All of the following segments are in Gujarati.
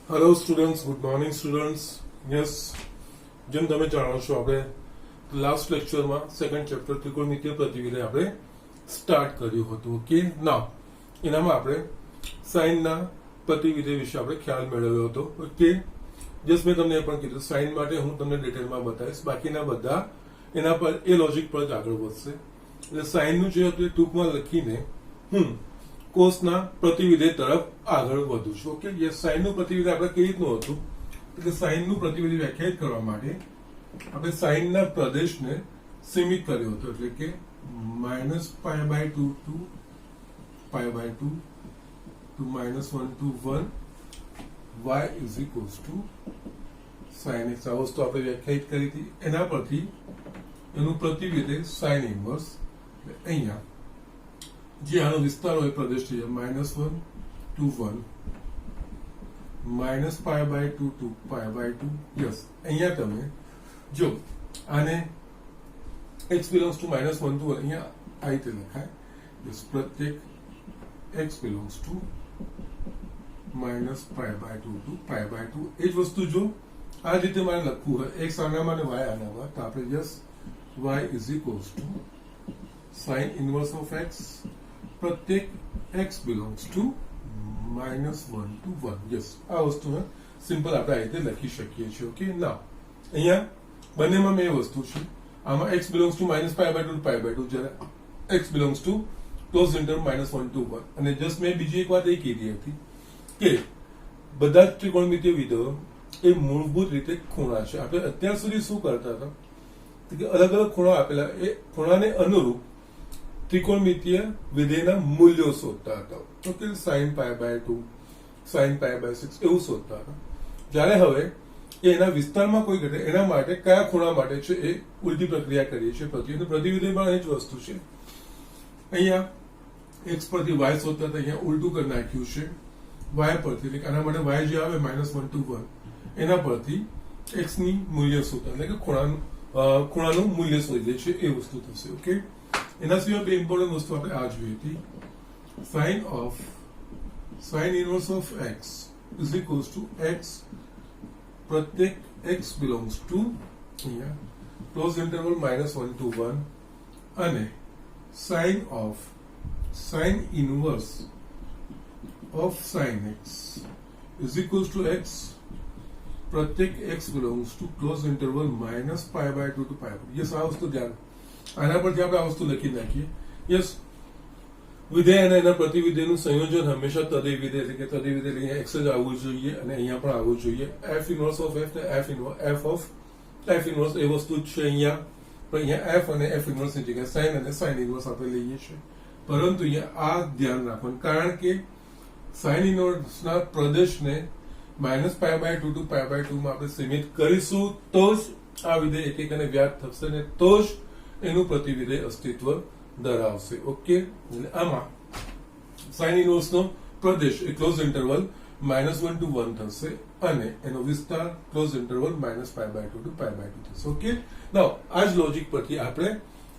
Hello students, good morning students. Yes, જેમ તમે જાણો છો, આપણે લાસ્ટ લેક્ચરમાં સેકન્ડ ચેપ્ટર ત્રિકોણમિતિય પ્રતિવિધય આપણે સ્ટાર્ટ કર્યું હતું. ઓકે, નાવ એનામાં આપણે સાઇનના પ્રતિવિધય વિશે આપણે ખ્યાલ મેળવ્યો હતો. ઓકે, જસ્ટ મેં તમને એ પણ કીધું સાઇન માટે હું તમને ડિટેલમાં બતાવીશ, બાકીના બધા એના પર એ લોજિક પર જ આગળ વધશે. એટલે સાઇનનું જે હતું એ ટૂંકમાં લખીને હું કોસના પ્રતિવિધય તરફ આગળ વધુ છું. ઓકે, યસ, સાઇનનું પ્રતિવિધય આપણે કેવી રીતનું હતું એટલે સાઇનનું પ્રતિવિધય વ્યાખ્યાયિત કરવા માટે આપણે સાઇનના પ્રદેશને સીમિત કર્યો હતો, એટલે કે -π/2 to π/2 to -1 to 1 y is equals to sin x. આ વસ્તુ આપણે વ્યાખ્યાયિત કરી હતી. એના પરથી એનું પ્રતિવિધય sin ઇન્વર્સ અહીંયા જે આનો વિસ્તાર હોય પ્રદેશ છે -1 to 1 -π/2 to π/2. યસ, અહીંયા તમે જો આને x belongs to -1 to 1 અહીંયા આ રીતે લખાય. યસ, પ્રત્યેક x belongs to -π/2 to π/2. એ જ વસ્તુ જો આ રીતે મારે લખવું હોય x આનામાં અને y આનામાં, તો આપણે yes y is equals to sin inverse of x પ્રત્યેક x belongs to -1 to 1. Yes, આ વસ્તુને સિમ્પલ આપણે આ રીતે લખી શકીએ છીએ. ઓકે, ના અહીંયા બંનેમાં મેં વસ્તુ છે, આમાં x belongs to -π/2 to π/2, જ્યારે x belongs to close interval -1 to 1. અને જસ્ટ મેં બીજી એક વાત એ કીધી હતી કે બધા જ ત્રિકોણમિતિય વિધેયો એ મૂળભૂત રીતે ખૂણા છે. આપણે અત્યાર સુધી શું કરતા હતા કે અલગ અલગ ખૂણા આપેલા, એ ખૂણાને અનુરૂપ ત્રિકોણમિતિય વિધેયના મૂલ્યો શોધતા હતા. ઓકે, sin π/2, sin π/6 એવું શોધતા હતા. જ્યારે હવે એના વિસ્તારમાં કોઈ ઘટે એના માટે કયા ખૂણા માટે છે એ ઉલટી પ્રક્રિયા કરીએ છીએ. પ્રતિવિધય પણ એ જ વસ્તુ છે. અહીંયા x પરથી y શોધતા હતા, અહીંયા ઉલટું કરી નાખ્યું છે y પરથી, એટલે આના માટે y જે આવે -1 to 1 એના પરથી x ની મૂલ્ય શોધતા, એટલે કે ખૂણાનું મૂલ્ય શોધીએ છીએ એ વસ્તુ થશે. ઓકે, એના સિવાય બે ઇમ્પોર્ટન્ટ વસ્તુ આપણે આ જોઈ હતી. sin inverse of x is equals to x પ્રત્યેક x belongs to અહીંયા ક્લોઝ ઇન્ટરવલ -1 to 1 અને sin inverse of sin x is equals to x પ્રત્યેક x belongs to close interval -π/2 to π/2. Yes, આ વસ્તુ ધ્યાન, આના પરથી આપણે આ વસ્તુ લખી નાખીએ. યસ, વિધેય અને એના પ્રતિવિધેયનું સંયોજન હંમેશા તદય વિધેય, એટલે કે તદય વિધેય અહીંયા x જ આવવું જોઈએ અને અહીંયા પણ આવવું જોઈએ. f ઇન્વર્સ ઓફ f ને f ઇન્વર્સ એ વસ્તુ જ છે અહીંયા, પણ અહીંયા f અને f ઇન્વર્સ ની જગ્યાએ sin અને sin ઇન્વર્સ આપણે લઈએ છીએ. પરંતુ અહીંયા આ ધ્યાન રાખવાનું, કારણ કે sin ઇન્વર્સના પ્રદેશને -π/2 to π/2 માં આપણે સીમિત કરીશું તો જ આ વિધેય એક અને વ્યાપ્ત થશે ને તો જ એનું પ્રતિવિધેય અસ્તિત્વ ધરાવશે. ઓકે, એટલે આમાં sin inverse no Pradesh A close interval -1 to 1 થશે અને એનો વિસ્તાર ક્લોઝ ઇન્ટરવલ -π/2 to π/2 થશે. ઓકે, નાઉ આ જ લોજિક પરથી આપણે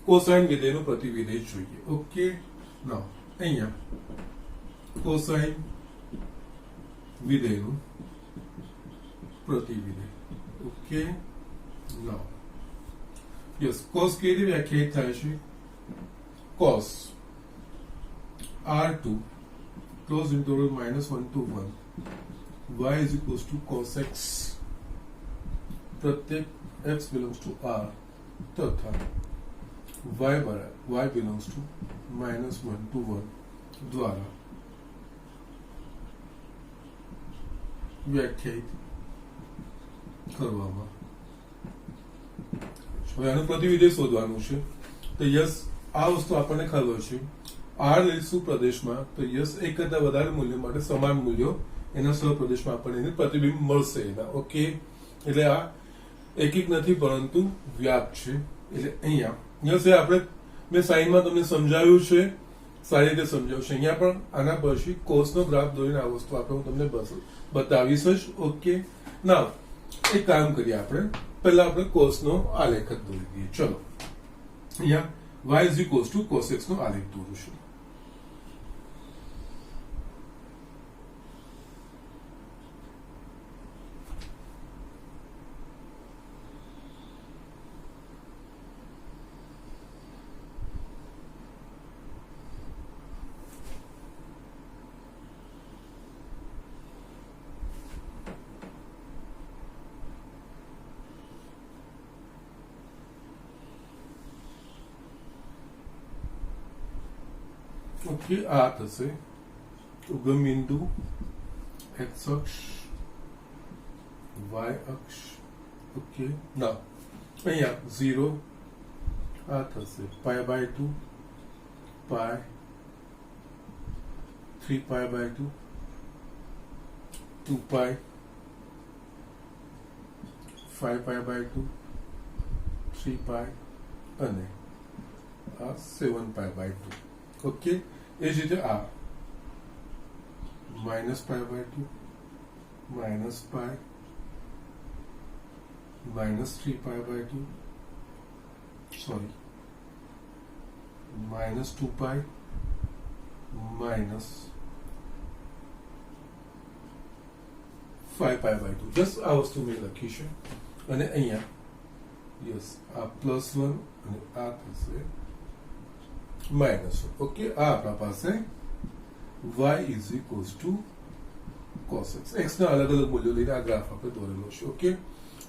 કોસાઇન વિધેયનું પ્રતિવિધેય જોઈએ. ઓકે, નાઉ અહીંયા કોસાઇન વિધેયનું પ્રતિવિધેય. ઓકે, નાઉ યસ, કોસ કેવી રીતે વ્યાખ્યાયિત થાય છે? cos r2 close interval -1 to 1 y is equals to cos x प्रत्येक x belongs to r तथा y belongs to -1 to 1 द्वारा વ્યાખ્યાયિત કરવામાં. હવે આનું પ્રતિવિધેય શોધવાનું છે. તો યસ, આ વસ્તુ આપણને ખબર છે. r લઈશું પ્રદેશમાં, તો યસ એક કરતા વધારે મૂલ્ય માટે સમાન મૂલ્યો એના સહપ્રદેશમાં આપણને એનું પ્રતિબિંબ મળશે એના. ઓકે, એટલે આ એકિક નથી પરંતુ વ્યાપ છે. એટલે અહીંયા યસ એ આપણે મેં સાઈનમાં તમને સમજાવ્યું છે, સારી રીતે સમજાવ્યું છે. અહીંયા પણ આના પછી કોસનો ગ્રાફ દોરીને આ વસ્તુ આપણે હું તમને બતાવીશ જ. ઓકે, નાવ એક કામ કરીએ, આપણે પહેલા આપણે કોસનો આલેખ દોરી દઈએ. ચલો, અહીંયા y is equals to cos x નો આલેખ દોરું છું. ઓકે, આ થશે ઉગમ બિંદુ x અક્ષ y અક્ષ. ઓકે, ના અહીંયા 0, આ થશે π/2 પાય 3π/2 2π 5π/2 3π અને આ 7π/2. ઓકે, એ જ રીતે આ -π/2 -π -3π/2 sorry -2π -5π/2. જસ્ટ આ વસ્તુ મેં લખી છે. અને અહીંયા યસ આ +1 અને આ થશે -1. ઓકે, આ આપણા પાસે y is equals to cos x. x ના અલગ અલગ મૂલ્યો લઈને આ ગ્રાફ આપણે દોરેલો છે. ઓકે,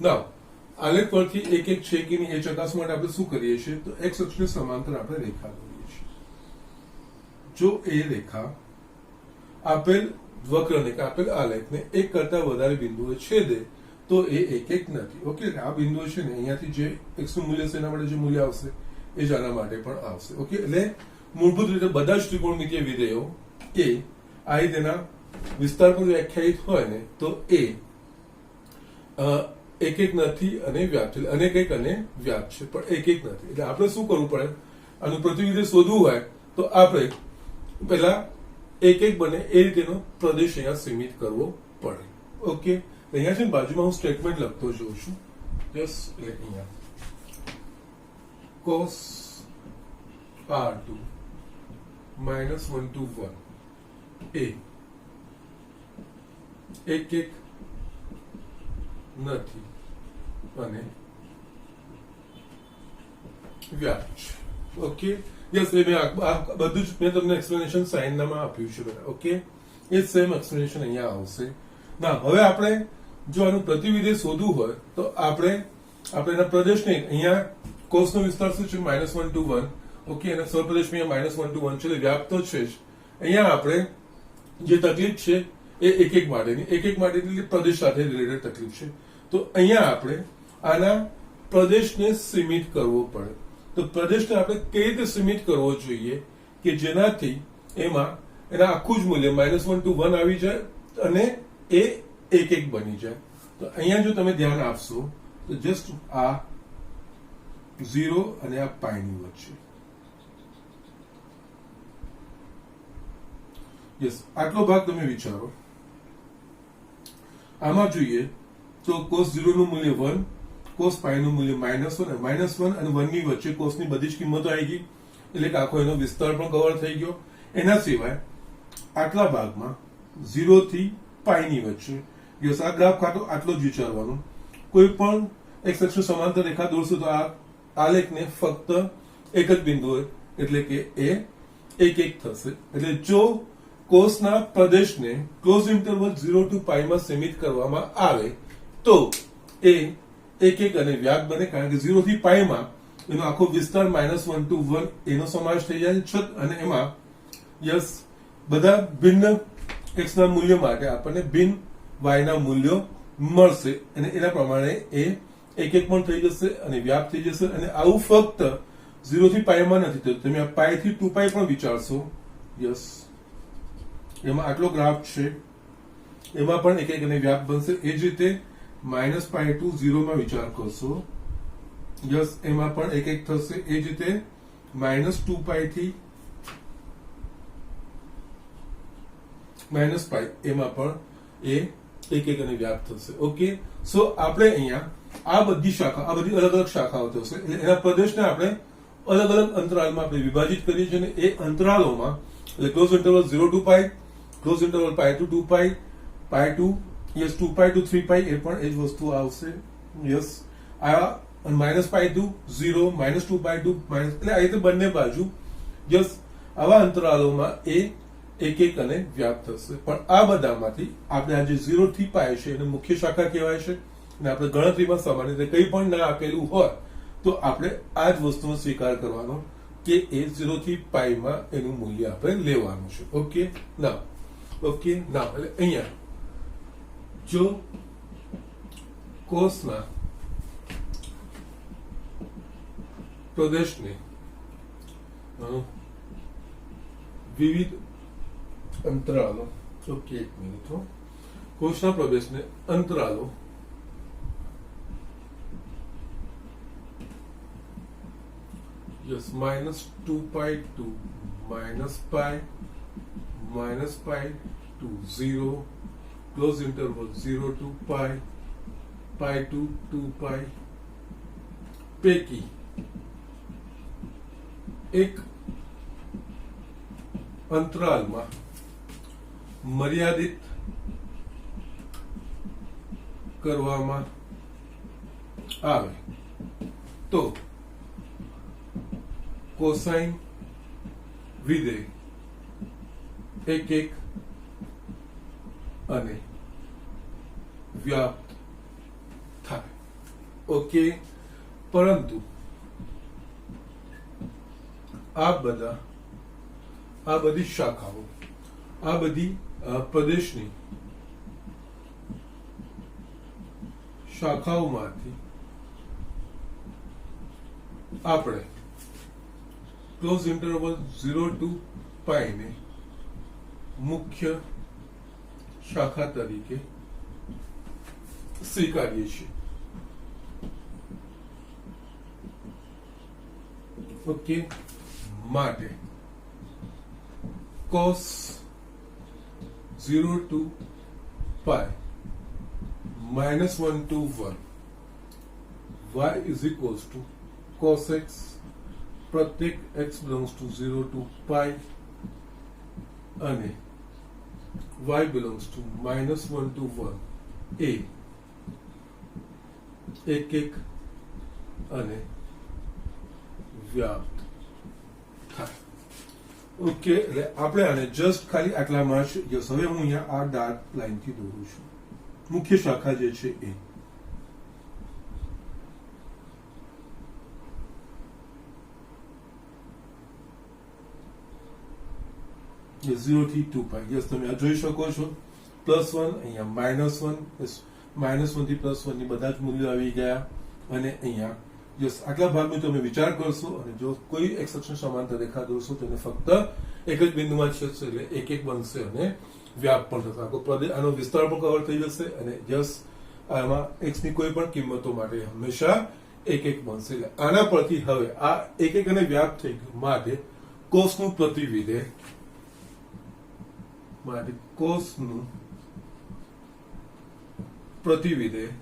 નાઉ આલેખ પરથી એક એક છે કે નહીં એ ચકાસવા માટે આપણે શું કરીએ છીએ તો x અક્ષને સમાંતર આપણે રેખા દોરીએ છીએ. જો એ રેખા આપેલ વક્રને કે આપેલ આલેખને એક કરતા વધારે બિંદુએ છેદે તો એ એક નથી. ઓકે, આ બિંદુઓ છે ને અહીંયાથી જે x નું મૂલ્ય છે એના માટે જે મૂલ્ય આવશે એ જ આના માટે પણ આવશે. ઓકે, એટલે મૂળભૂત રીતે બધા જ ત્રિકોણમિતીય વિધેયો એ આ તેના વિસ્તાર પર વ્યાખ્યાયિત હોય ને તો એ એક નથી અને વ્યાપ છે, અનેક એક અને વ્યાપ છે પણ એક નથી. એટલે આપણે શું કરવું પડે, આનું પ્રતિવિધેય શોધવું હોય તો આપણે પહેલા એક બને એ રીતેનો પ્રદેશ અહીંયા સીમિત કરવો પડે. ઓકે, અહીંયા છે ને બાજુમાં હું સ્ટેટમેન્ટ લખતો જોઉં છું. જસ્ટ અહીંયા cos r2 -1 to 1 એ એક નથી અને વ્યાપ છે. ઓકે, યસ, એ મેં બધું જ મેં તમને એક્સપ્લેનેશન સાઇનનામાં આપ્યું છે. ઓકે, એ સેમ એક્સપ્લેનેશન અહીંયા આવશે. ના, હવે આપણે જો આનું પ્રતિવિધેય શોધવું હોય તો આપણે એના પ્રદેશને અહીંયા કોસનો વિસ્તાર શું છે -1 to 1. ઓકે, અને સ્વપ્રદેશ અહીંયા -1 to 1 છે એટલે વ્યાપ તો છે જ. અહીંયા આપણે જે તકલીફ છે એ એક માટેની એટલે પ્રદેશ સાથે રિલેટેડ તકલીફ છે. તો અહીંયા આપણે આના પ્રદેશને સીમિત કરવો પડે. તો પ્રદેશને આપણે કઈ રીતે સીમિત કરવો જોઈએ કે જેનાથી એમાં એના આખું જ મૂલ્ય -1 to 1 આવી જાય અને એ એક બની જાય. તો અહીંયા જો તમે ધ્યાન આપશો તો જસ્ટ આ 0 અને આ પાઈની વચ્ચે યસ આટલો ભાગ તમે વિચારો. આમાં જોઈએ તો cos 0 નું મૂલ્ય 1, cos પાઈ નું મૂલ્ય -1 અને 1 ની વચ્ચે cos ની બધી જ કિંમતો આવી ગઈ એટલે કે આખો એનો વિસ્તાર પણ કવર થઈ ગયો. એના સિવાય આટલા ભાગમાં 0 થી પાઈ ની વચ્ચે યસ આ ગ્રાફ ખાતો આટલો જ વિચારવાનું. કોઈ પણ x અક્ષ સમાંતર રેખા દોરશો તો આ આલેખને ફક્ત એક જ બિંદુએ એટલે કે એ એક થશે. એટલે જો કોસના પ્રદેશને ક્લોઝ ઇન્ટરવલ 0 to પાઈ માં સીમિત કરવામાં આવે તો એ એક અને વ્યાપ બને, કારણ કે 0 થી પાઈ માં એનો આખો વિસ્તાર -1 to 1 એનો સમાવેશ થઈ જાય છે અને એમાં યસ બધા ભિન્ન x ના મૂલ્ય માટે આપણને ભિન્ન y ના મૂલ્યો મળશે અને એના પ્રમાણે એ એક પણ થઈ જશે અને વ્યાપ થઈ જશે. અને આવું ફક્ત 0 થી પાઈ માં નથી થતું, તમે આ પાઈ થી 2 પાઈ પણ વિચારશો. યસ, એમાં આટલો ગ્રાફ છે એમાં પણ એક અને વ્યાપ બનશે. એ જ રીતે -પાઈ to 0 માં વિચાર કરશો. યસ, એમાં પણ એક થશે. એ જ રીતે -2 પાઈ થી -પાઈ એમાં પણ એ એક અને વ્યાપ થશે. ઓકે, સો આપણે અહીંયા આ બધી અલગ અલગ શાખાઓ થશે એટલે એના પ્રદેશને આપણે અલગ અલગ અંતરાલમાં આપણે વિભાજિત કરીએ છીએ અને એ અંતરાલોમાં એટલે close interval 0 to pi, close interval pi to 2 pi, pi to yes 2 pi to 3 pi એ પણ એ જ વસ્તુ આવશે. યસ, આ -પાઈ to 0, -2 પાઈ to એટલે આ રીતે બંને બાજુ યસ આવા અંતરાલોમાં એ એક અને વ્યાપ થશે. પણ આ બધામાંથી આપણે આ જે 0 થી પાઈ છે એને મુખ્ય શાખા કહેવાય છે અને આપણે ગણતરીમાં સામાન્ય રીતે કંઈ પણ ના આપેલું હોય તો આપણે આ જ વસ્તુનો સ્વીકાર કરવાનો કે એ 0 થી પાઈ માં એનું મૂલ્ય આપણે લેવાનું છે. ઓકે નાવ એટલે અહીંયા જો કોષના પ્રદેશને વિવિધ અંતરાલો, ઓકે એક મિનિટ, કોષના પ્રદેશને અંતરાલો -2 pi to -pi to 0, close interval 0 to pi, pi to 2 pi પૈકી એક અંતરાલમાં મર્યાદિત કરવામાં આવે તો કોસાઇન વિધેય એક અને વ્યાપ્ત થાય. ઓકે, પરંતુ આ બધી શાખાઓ, આ બધી પ્રદેશની શાખાઓમાંથી આપણે ક્લોઝ ઇન્ટરવલ 0 to પાઈ ને મુખ્ય શાખા તરીકે સ્વીકારીએ છીએ. ઓકે, માટે cos 0 to pi -1 to 1 y is equals to cos x प्रत्येक x belongs to 0 to pi અને y belongs to -1 to 1 a એક અને વ્યાપ્ત થાય. ઓકે, એટલે આપણે આને જસ્ટ ખાલી આટલામાં જ જસ. હવે હું અહીંયા આ ડાર્ક લાઈન થી દોરું છું મુખ્ય શાખા જે છે એ. જે 0 થી 2 પાઈ, યસ તમે આ જોઈ શકો છો. +1 અહીંયા -1 થી +1 ની બધા જ મૂલ્યો આવી ગયા અને અહીંયા યસ આટલા ભાગનો તમે વિચાર કરશો અને જો કોઈ એક અક્ષને સમાંતર રેખા દોરશો તો એને ફક્ત એક જ બિંદુમાં છેદશે એટલે એક બનશે અને વ્યાપ પણ થશે. આનો વિસ્તાર પણ કવર થઈ જશે અને યસ આમાં x ની કોઈ પણ કિંમતો માટે હંમેશા એક બનશે. એટલે આના પરથી હવે આ એક અને વ્યાપ થઈ ગયું માટે કોષનું પ્રતિવિધેય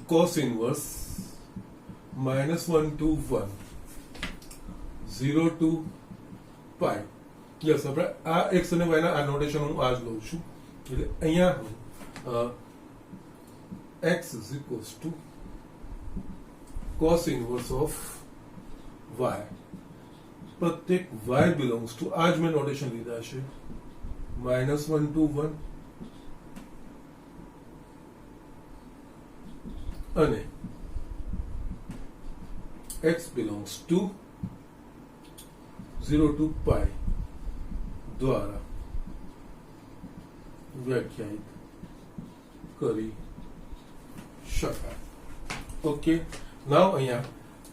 cos inverse -1 to 1 0 to pi. Yes, આપણે આ x અને y ના આ નોટેશન હું આ જ લઉં છું. એટલે અહીંયા x is equals to cos inverse of y. પ્રત્યેક y belongs to આ જ મેં નોટેશન લીધા છે -1 to 1 અને x belongs to 0 to pi દ્વારા વ્યાખ્યાયિત કરી શકાય. ઓકે, નાવ અહીંયા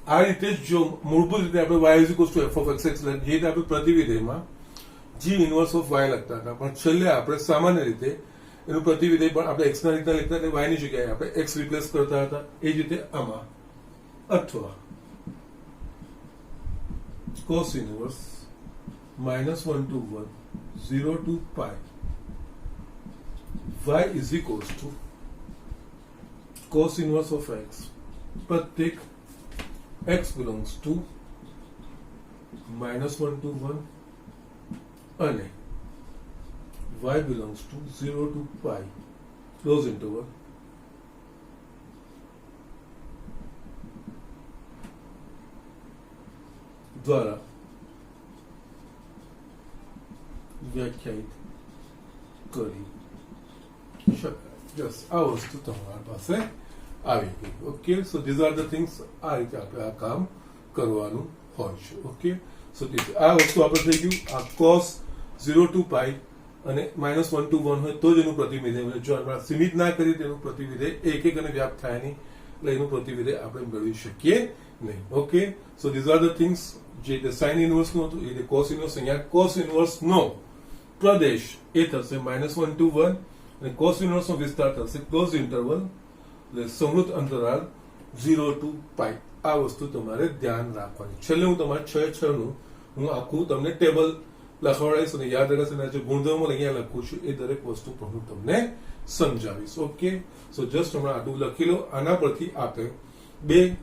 આ રીતે જો મૂળભૂત રીતે આપણે y is equals to f of x જે રીતે આપણે પ્રતિવિધેયમાં g ઇન્વર્સ ઓફ y લખતા હતા, પણ છેલ્લે આપણે સામાન્ય રીતે એનું પ્રતિવિધેય પણ આપણે x ના રીતના લખતા એટલે y ની જગ્યાએ આપણે x રિપ્લેસ કરતા હતા. એ જ રીતે આમાં અથવા cos inverse -1 to 1 0 to pi y is equals to cos inverse of x प्रत्येक x belongs to -1 to 1 અને y belongs to 0 to pi close interval દ્વારા વ્યાખ્યાયિત કરી શકાય. યસ, આ વસ્તુ તમારી પાસે આવી ગઈ. Okay, so these are the things. આ રીતે આપણે આ કામ કરવાનું હોય છે. ઓકે, સો આ વસ્તુ આપણે થઈ ગયું. આ cos 0 to pi અને -1 to 1 હોય તો જ એનું પ્રતિવિધેય મળે. જો આપણે સીમિત ના કરીએ તેનું પ્રતિવિધેય એક અને વ્યાપ્ત થાય નહીં, એટલે એનું પ્રતિવિધેય આપણે મેળવી શકીએ નહીં. Okay, so these are the things. જે સાઇન ઇનવર્સ નું હતું એ કોસ ઇનવર્સ. અહીંયા કોસ ઇનવર્સ નો પ્રદેશ એ થશે -1 to 1 અને કોસ ઇનવર્સ નો વિસ્તાર થશે ક્લોઝ ઇન્ટરવલ એટલે સમૃદ્ધ અંતરાલ 0 to pi. આ વસ્તુ તમારે ધ્યાન રાખવાની. છેલ્લે હું તમારે 6 નું હું આખું તમને ટેબલ લખવાડીશ અને યાદ રાખીશ અને જે ગુણધર્મો અહીંયા લખું છું એ દરેક વસ્તુ પર હું તમને સમજાવીશ. ઓકે, સો જસ્ટ હમણાં આટલું લખી લો. આના પરથી આપણે બે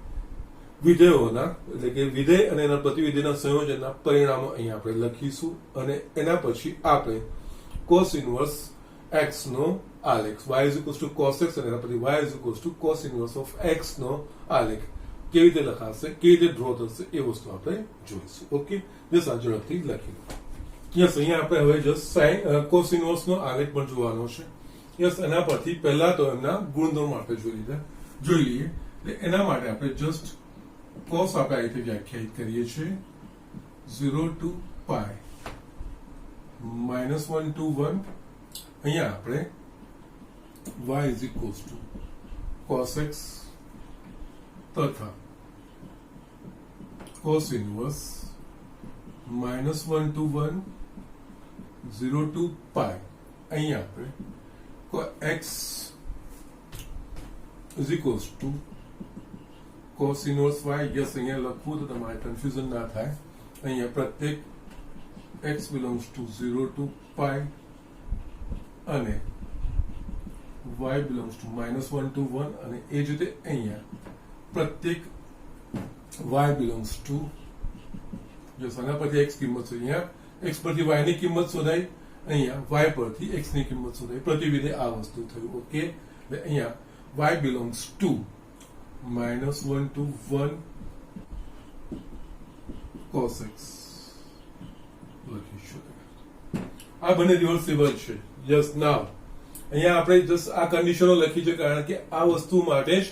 વિધેયોના એટલે કે વિધેય અને એના પ્રતિવિધેયના સંયોજનના પરિણામો અહીંયા આપણે લખીશું અને એના પછી આપણે કોસ ઇનવર્સ x નો આલેખ y cos x અને એના પછી y cos inverse of x નો આલેખ કેવી રીતે લખાશે, કેવી રીતે ડ્રો થશે એ વસ્તુ આપણે જોઈશું. ઓકે, જસ્ટ આ ઝડપથી લખી લો. યસ, અહીંયા આપણે હવે જસ્ટ સાઇન કોસ ઇનવર્સ નો આલેખ પણ જોવાનો છે. યસ, એના પરથી પહેલા તો એમના ગુણધર્મો આપણે જોઈ લઈએ. એના માટે આપણે જસ્ટ કોસ આપણે આ રીતે વ્યાખ્યાયિત કરીએ છીએ 0 to pi -1 to 1. અહીંયા આપણે y is equals to cos x તથા cos inverse -1 to 1 0 to pi. અહીંયા આપણે x is equals to cos inverse y. Yes, અહીંયા લખવું તો તમારે કન્ફ્યુઝન ના થાય. અહીંયા પ્રત્યેક x belongs to 0 to pi અને y belongs to -1 to 1 અને એ જ રીતે અહીંયા પ્રત્યેક y belongs to જો આના પરથી x કિંમત છે. અહીંયા x પરથી y ની કિંમત શોધાય, અહીંયા y પરથી x ની કિંમત શોધાય. પ્રતિવિધેય આ વસ્તુ થયું. ઓકે, એટલે અહીંયા y belongs to -1 to 1 cos x લખીશું. આ બંને રિવર્સિબલ છે. યસ, નાવ અહીંયા આપણે જસ્ટ આ કન્ડિશનો લખી છે કારણ કે આ વસ્તુ માટે જ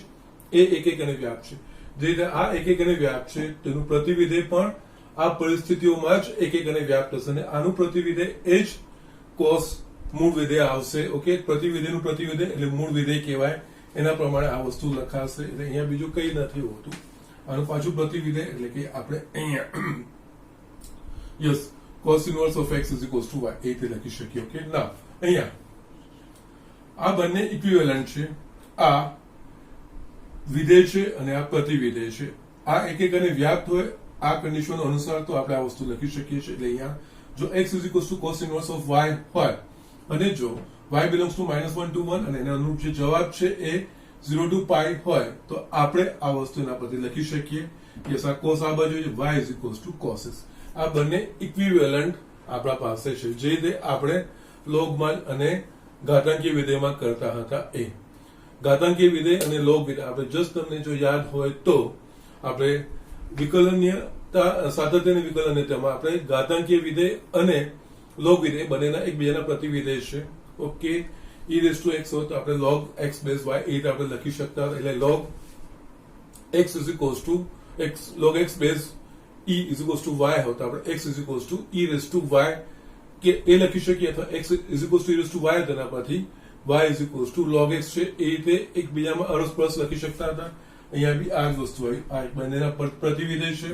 એ એક અને વ્યાપ છે. જે રીતે આ એક અને વ્યાપ છે તેનું પ્રતિવિધેય પણ આ પરિસ્થિતિઓમાં જ એક અને વ્યાપ થશે અને આનું પ્રતિવિધેય એ જ કોસ મૂળ વિધેય આવશે. ઓકે, પ્રતિવિધેયનું પ્રતિવિધેય એટલે મૂળ વિધેય કહેવાય. એના પ્રમાણે આ વસ્તુ લખાશે. એટલે અહીંયા બીજું કઈ નથી હોતું. આનું પાછું પ્રતિવિધેય એટલે કે આપણે અહીંયા yes cos inverse of x is equals to y એ રીતે લખી શકીએ. ઓકે, ના અહીંયા આ બંને ઇક્વિવેલન્ટ છે. આ વિધેય છે અને આ પ્રતિવિધેય છે. આ એક અને વ્યાપ્ત હોય આ કન્ડિશન અનુસાર તો આપણે આ વસ્તુ લખી શકીએ છીએ. એટલે અહીંયા જો x is equals to cos inverse of y હોય અને જો y belongs to -1 to 1 અને એના અનુરૂપ જે જવાબ છે એ 0 to pi હોય તો આપણે આ વસ્તુ એના પરથી લખી શકીએ. યસ, આ cos આ બાજુ y is equals to cos x. આ બંને ઇક્વિવેલન્ટ આપણા પાસે છે જે રીતે આપણે લોગમાન અને ઘાતાંકીય વિધેયમાં કરતા હતા. એ ઘાતાંકીય વિધેય અને લોગ વિધેય આપણે જસ્ટ તમને જો યાદ હોય તો આપણે વિકલનીયતા સાતત્યની વિકલનીયતામાં આપણે ઘાતાંકીય વિધેય અને લોગ વિધેય બંનેના એકબીજાના પ્રતિવિધેય છે. Okay, e raised to x હોય તો આપણે log x base y એ રીતે આપણે લખી શકતા. એટલે log x is equals to x log x base e is equals to y હોય તો આપણે x is equals to e raised to y કે એ લખી શકીએ અથવા x is equals to e raised to y તેના પરથી y is equals to log x છે એ રીતે એકબીજામાં અરસપરસ લખી શકતા હતા. અહીંયા બી આ જ વસ્તુ આવી. આ બંનેના પ્રતિવિધેય છે.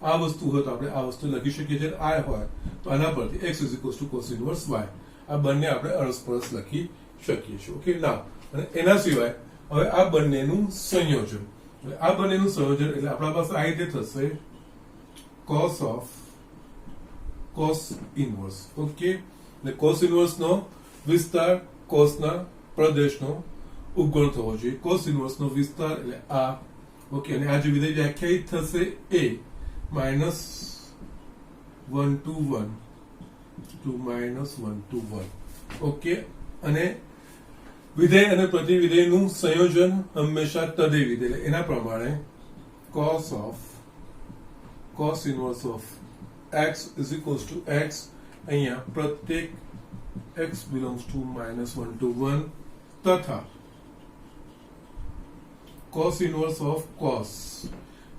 આ વસ્તુ હોય તો આપણે આ વસ્તુ લખી શકીએ છીએ. આ હોય તો આના પરથી x is equals to cos inverse y. આ બંને આપણે અરસપરસ લખી શકીએ છીએ. ઓકે, ના અને એના સિવાય હવે આ બંનેનું સંયોજન. એટલે આ બંનેનું સંયોજન એટલે આપણા પાસે આ રીતે થશે cos of cos inverse. Okay, એટલે cos inverse નો વિસ્તાર cos ના પ્રદેશનો ઉપગણ થવો જોઈએ. cos inverse નો વિસ્તાર એટલે આ. ઓકે, અને આ જે વિધેય વ્યાખ્યાયિત થશે એ -1 to 1 to -1 to 1. ઓકે, અને વિધેય અને પ્રતિવિધેયનું સંયોજન હંમેશા તદે વિધેય. એના પ્રમાણે cos inverse of x is equals to x. અહીંયા પ્રત્યેક x belongs to -1 to 1 તથા cos inverse of cos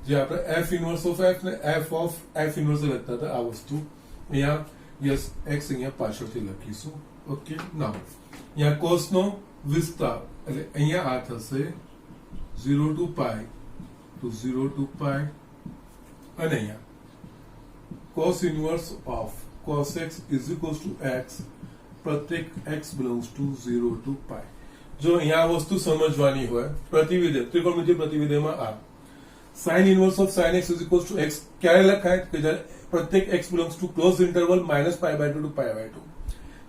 જે આપણે એફ ઇનવર્સ ઓફ એફ ને એફ ઓફ એફ ઇનવર્સ લખતા હતા આ વસ્તુ અહીંયા યસ એક્સ અહીંયા પાછળથી લખીશું ઓકે નાઉ અહીંયા કોસ નો વિસ્તાર એટલે અહીંયા આ થશે 0 to pi to 0 to pi અને અહીંયા cos inverse of cos x is equals to x પ્રત્યેક x belongs to 0 to pi જો અહીંયા આ વસ્તુ સમજવાની હોય પ્રતિવિધેય ત્રિકોણમિતિય પ્રતિવિધેયમાં આ sin inverse of sin x is equals to x ક્યારે લખાય કે જ્યારે પ્રત્યેક x belongs to closed interval -pi/2 to pi/2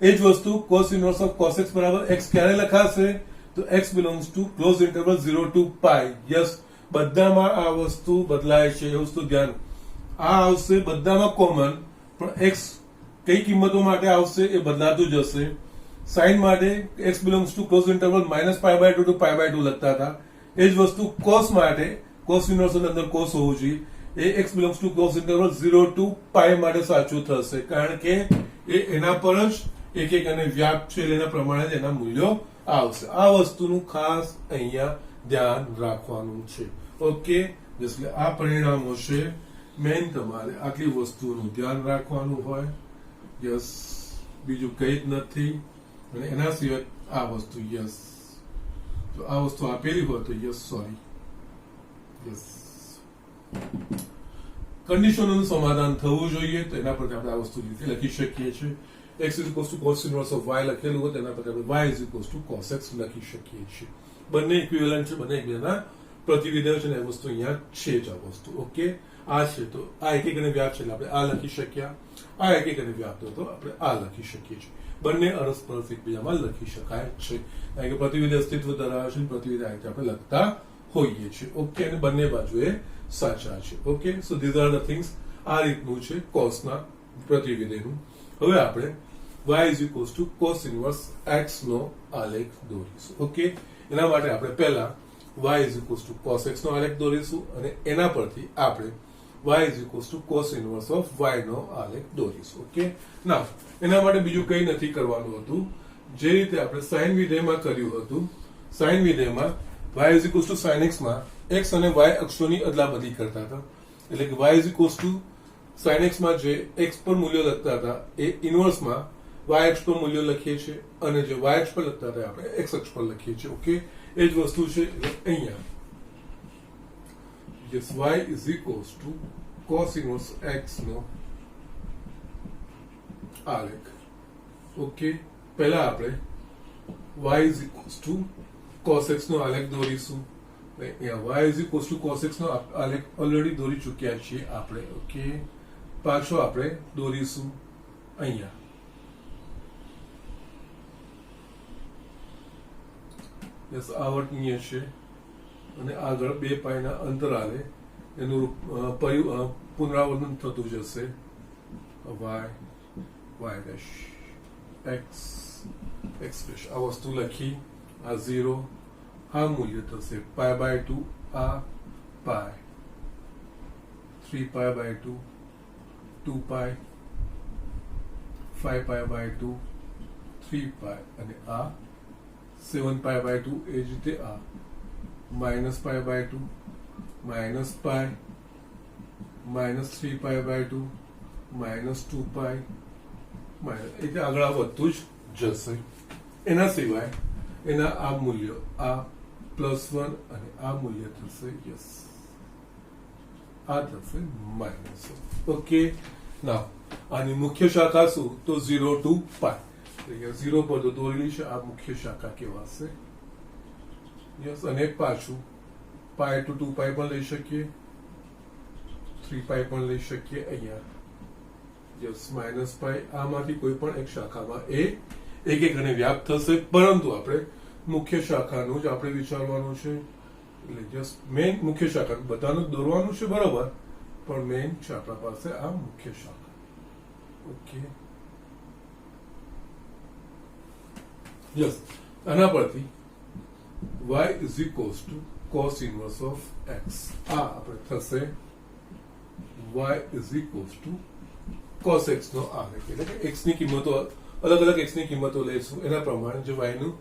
એ જ વસ્તુ cos inverse of cos x બરાબર x ક્યારે લખાશે તો x belongs to closed interval 0 to pi yes બધામાં આ વસ્તુ બદલાય છે એ વસ્તુ ધ્યાન આ આવશે બધામાં કોમન પણ x કઈ કિંમતો માટે આવશે એ બદલાતું જશે sin માટે x belongs to closed interval -pi/2 to pi/2 લખતા હતા એ જ વસ્તુ cos માટે cos inverse ની અંદર cos હોવું જોઈએ એ x belongs to closed interval 0 to pi માટે સાચું થશે કારણ કે એ એના પર જ એક એક અને વ્યાપ છે એના પ્રમાણે જ એના મૂલ્યો આવશે આ વસ્તુનું ખાસ અહીંયા ધ્યાન રાખવાનું છે ઓકે એટલે આ પરિણામો છે મેઇન તમારે આટલી વસ્તુનું ધ્યાન રાખવાનું હોય યસ બીજું કઈ જ નથી અને એના સિવાય આ વસ્તુ યસ તો આ વસ્તુ આપેલી હોય તો યસ સોરી યસ કન્ડિશનોનું સમાધાન થવું જોઈએ તો એના પરથી આપણે આ વસ્તુ લખી શકીએ છીએ x is equals to cos inverse of y લખેલું હોય તેના પરથી આપણે y is equals to cos x લખી શકીએ છીએ બંને ઇક્વિવેલન્ટ છે બંને એકબીજાના પ્રતિવિધેય છે ને એ વસ્તુ અહીંયા છે જ આ વસ્તુ ઓકે આ છે તો આ એક એક અને વ્યાપ છે એટલે આપણે આ લખી શક્યા આ એક એક અને વ્યાપ તો આપણે આ લખી શકીએ છીએ બંને અરસપરસ એકબીજામાં લખી શકાય છે કારણ કે પ્રતિવિધેય અસ્તિત્વ ધરાવે છે પ્રતિવિધેય આ રીતે આપણે લખતા હોઈએ છીએ ઓકે અને બંને બાજુએ સાચા છે okay so these are the things આ રીતનું છે કોસના પ્રતિવિધેયનું હવે આપણે y is equals to cos inverse x નો આલેખ દોરીશું ઓકે એના માટે આપણે પહેલા y is equals to cos x નો આલેખ દોરીશું અને એના પરથી આપણે y is equals to cos inverse of y નો આલેખ દોરીશું ઓકે નાઉ એના માટે બીજું કંઈ નથી કરવાનું હતું જે રીતે આપણે sin વિધેયમાં કર્યું હતું sin વિધેયમાં y is equals to sin x માં x અને y અક્ષોની અદલાબદલી કરતા હતા એટલે કે y is equals to sin x માં જે x પર મૂલ્ય લખતા હતા એ ઇન્વર્સ માં y અક્ષ પર મૂલ્ય લખીએ છીએ અને જે y અક્ષ પર લખતા હતા આપણે x અક્ષ પર લખીએ છીએ ઓકે એ જ વસ્તુ છે એટલે અહીંયા yes y is equals to cos inverse x નો આલેખ ઓકે પહેલા આપણે y is equals to cos x નો આલેખ દોરીશું અહીંયા y is equals to cos x નો આલેખ ઓલરેડી દોરી ચૂક્યા છીએ આપણે ઓકે પાછો આપણે દોરીશું અહીંયા યસ આવર્તનીય છે અને આગળ 2 પાઈના અંતરાલે એનું પુનરાવર્તન થતું જશે y dash x dash આ વસ્તુ લખી આ 0 આ મૂલ્ય થશે pi/2 આ pi 3 pi/2 2 pi 5 pi/2 3 pi અને આ 7 pi/2 એ જ રીતે આ -pi/2 minus pi minus 3 pi/2 minus 2 pi એટલે આગળ આ વધતું જ જશે એના સિવાય એના આ મૂલ્ય આ +1 અને આ મૂલ્ય થશે યસ આ થશે -1 ઓકે નાઉ આની મુખ્ય શાખા શું તો 0 to pi 0 પર તો દોરેલી છે આ મુખ્ય શાખા કહેવાશે યસ અને પાછું pi to 2 pi પણ લઈ શકીએ 3 pi પણ લઈ શકીએ અહીંયા યસ -pi આમાંથી કોઈ પણ એક શાખામાં એ એક એક અને વ્યાપ થશે પરંતુ આપણે મુખ્ય શાખાનું જ આપણે વિચારવાનું છે એટલે જસ્ટ મેઇન મુખ્ય શાખા બધાનું દોરવાનું છે બરોબર પણ મેઇન છે આપણા પાસે આ મુખ્ય શાખા ઓકે યસ આના પરથી y is equals to cos inverse of x આ આપણે થશે y is equals to cos x નો આલેખ એટલે કે x ની કિંમતો અલગ અલગ x ની કિંમતો લઈશું એના પ્રમાણે જે y નું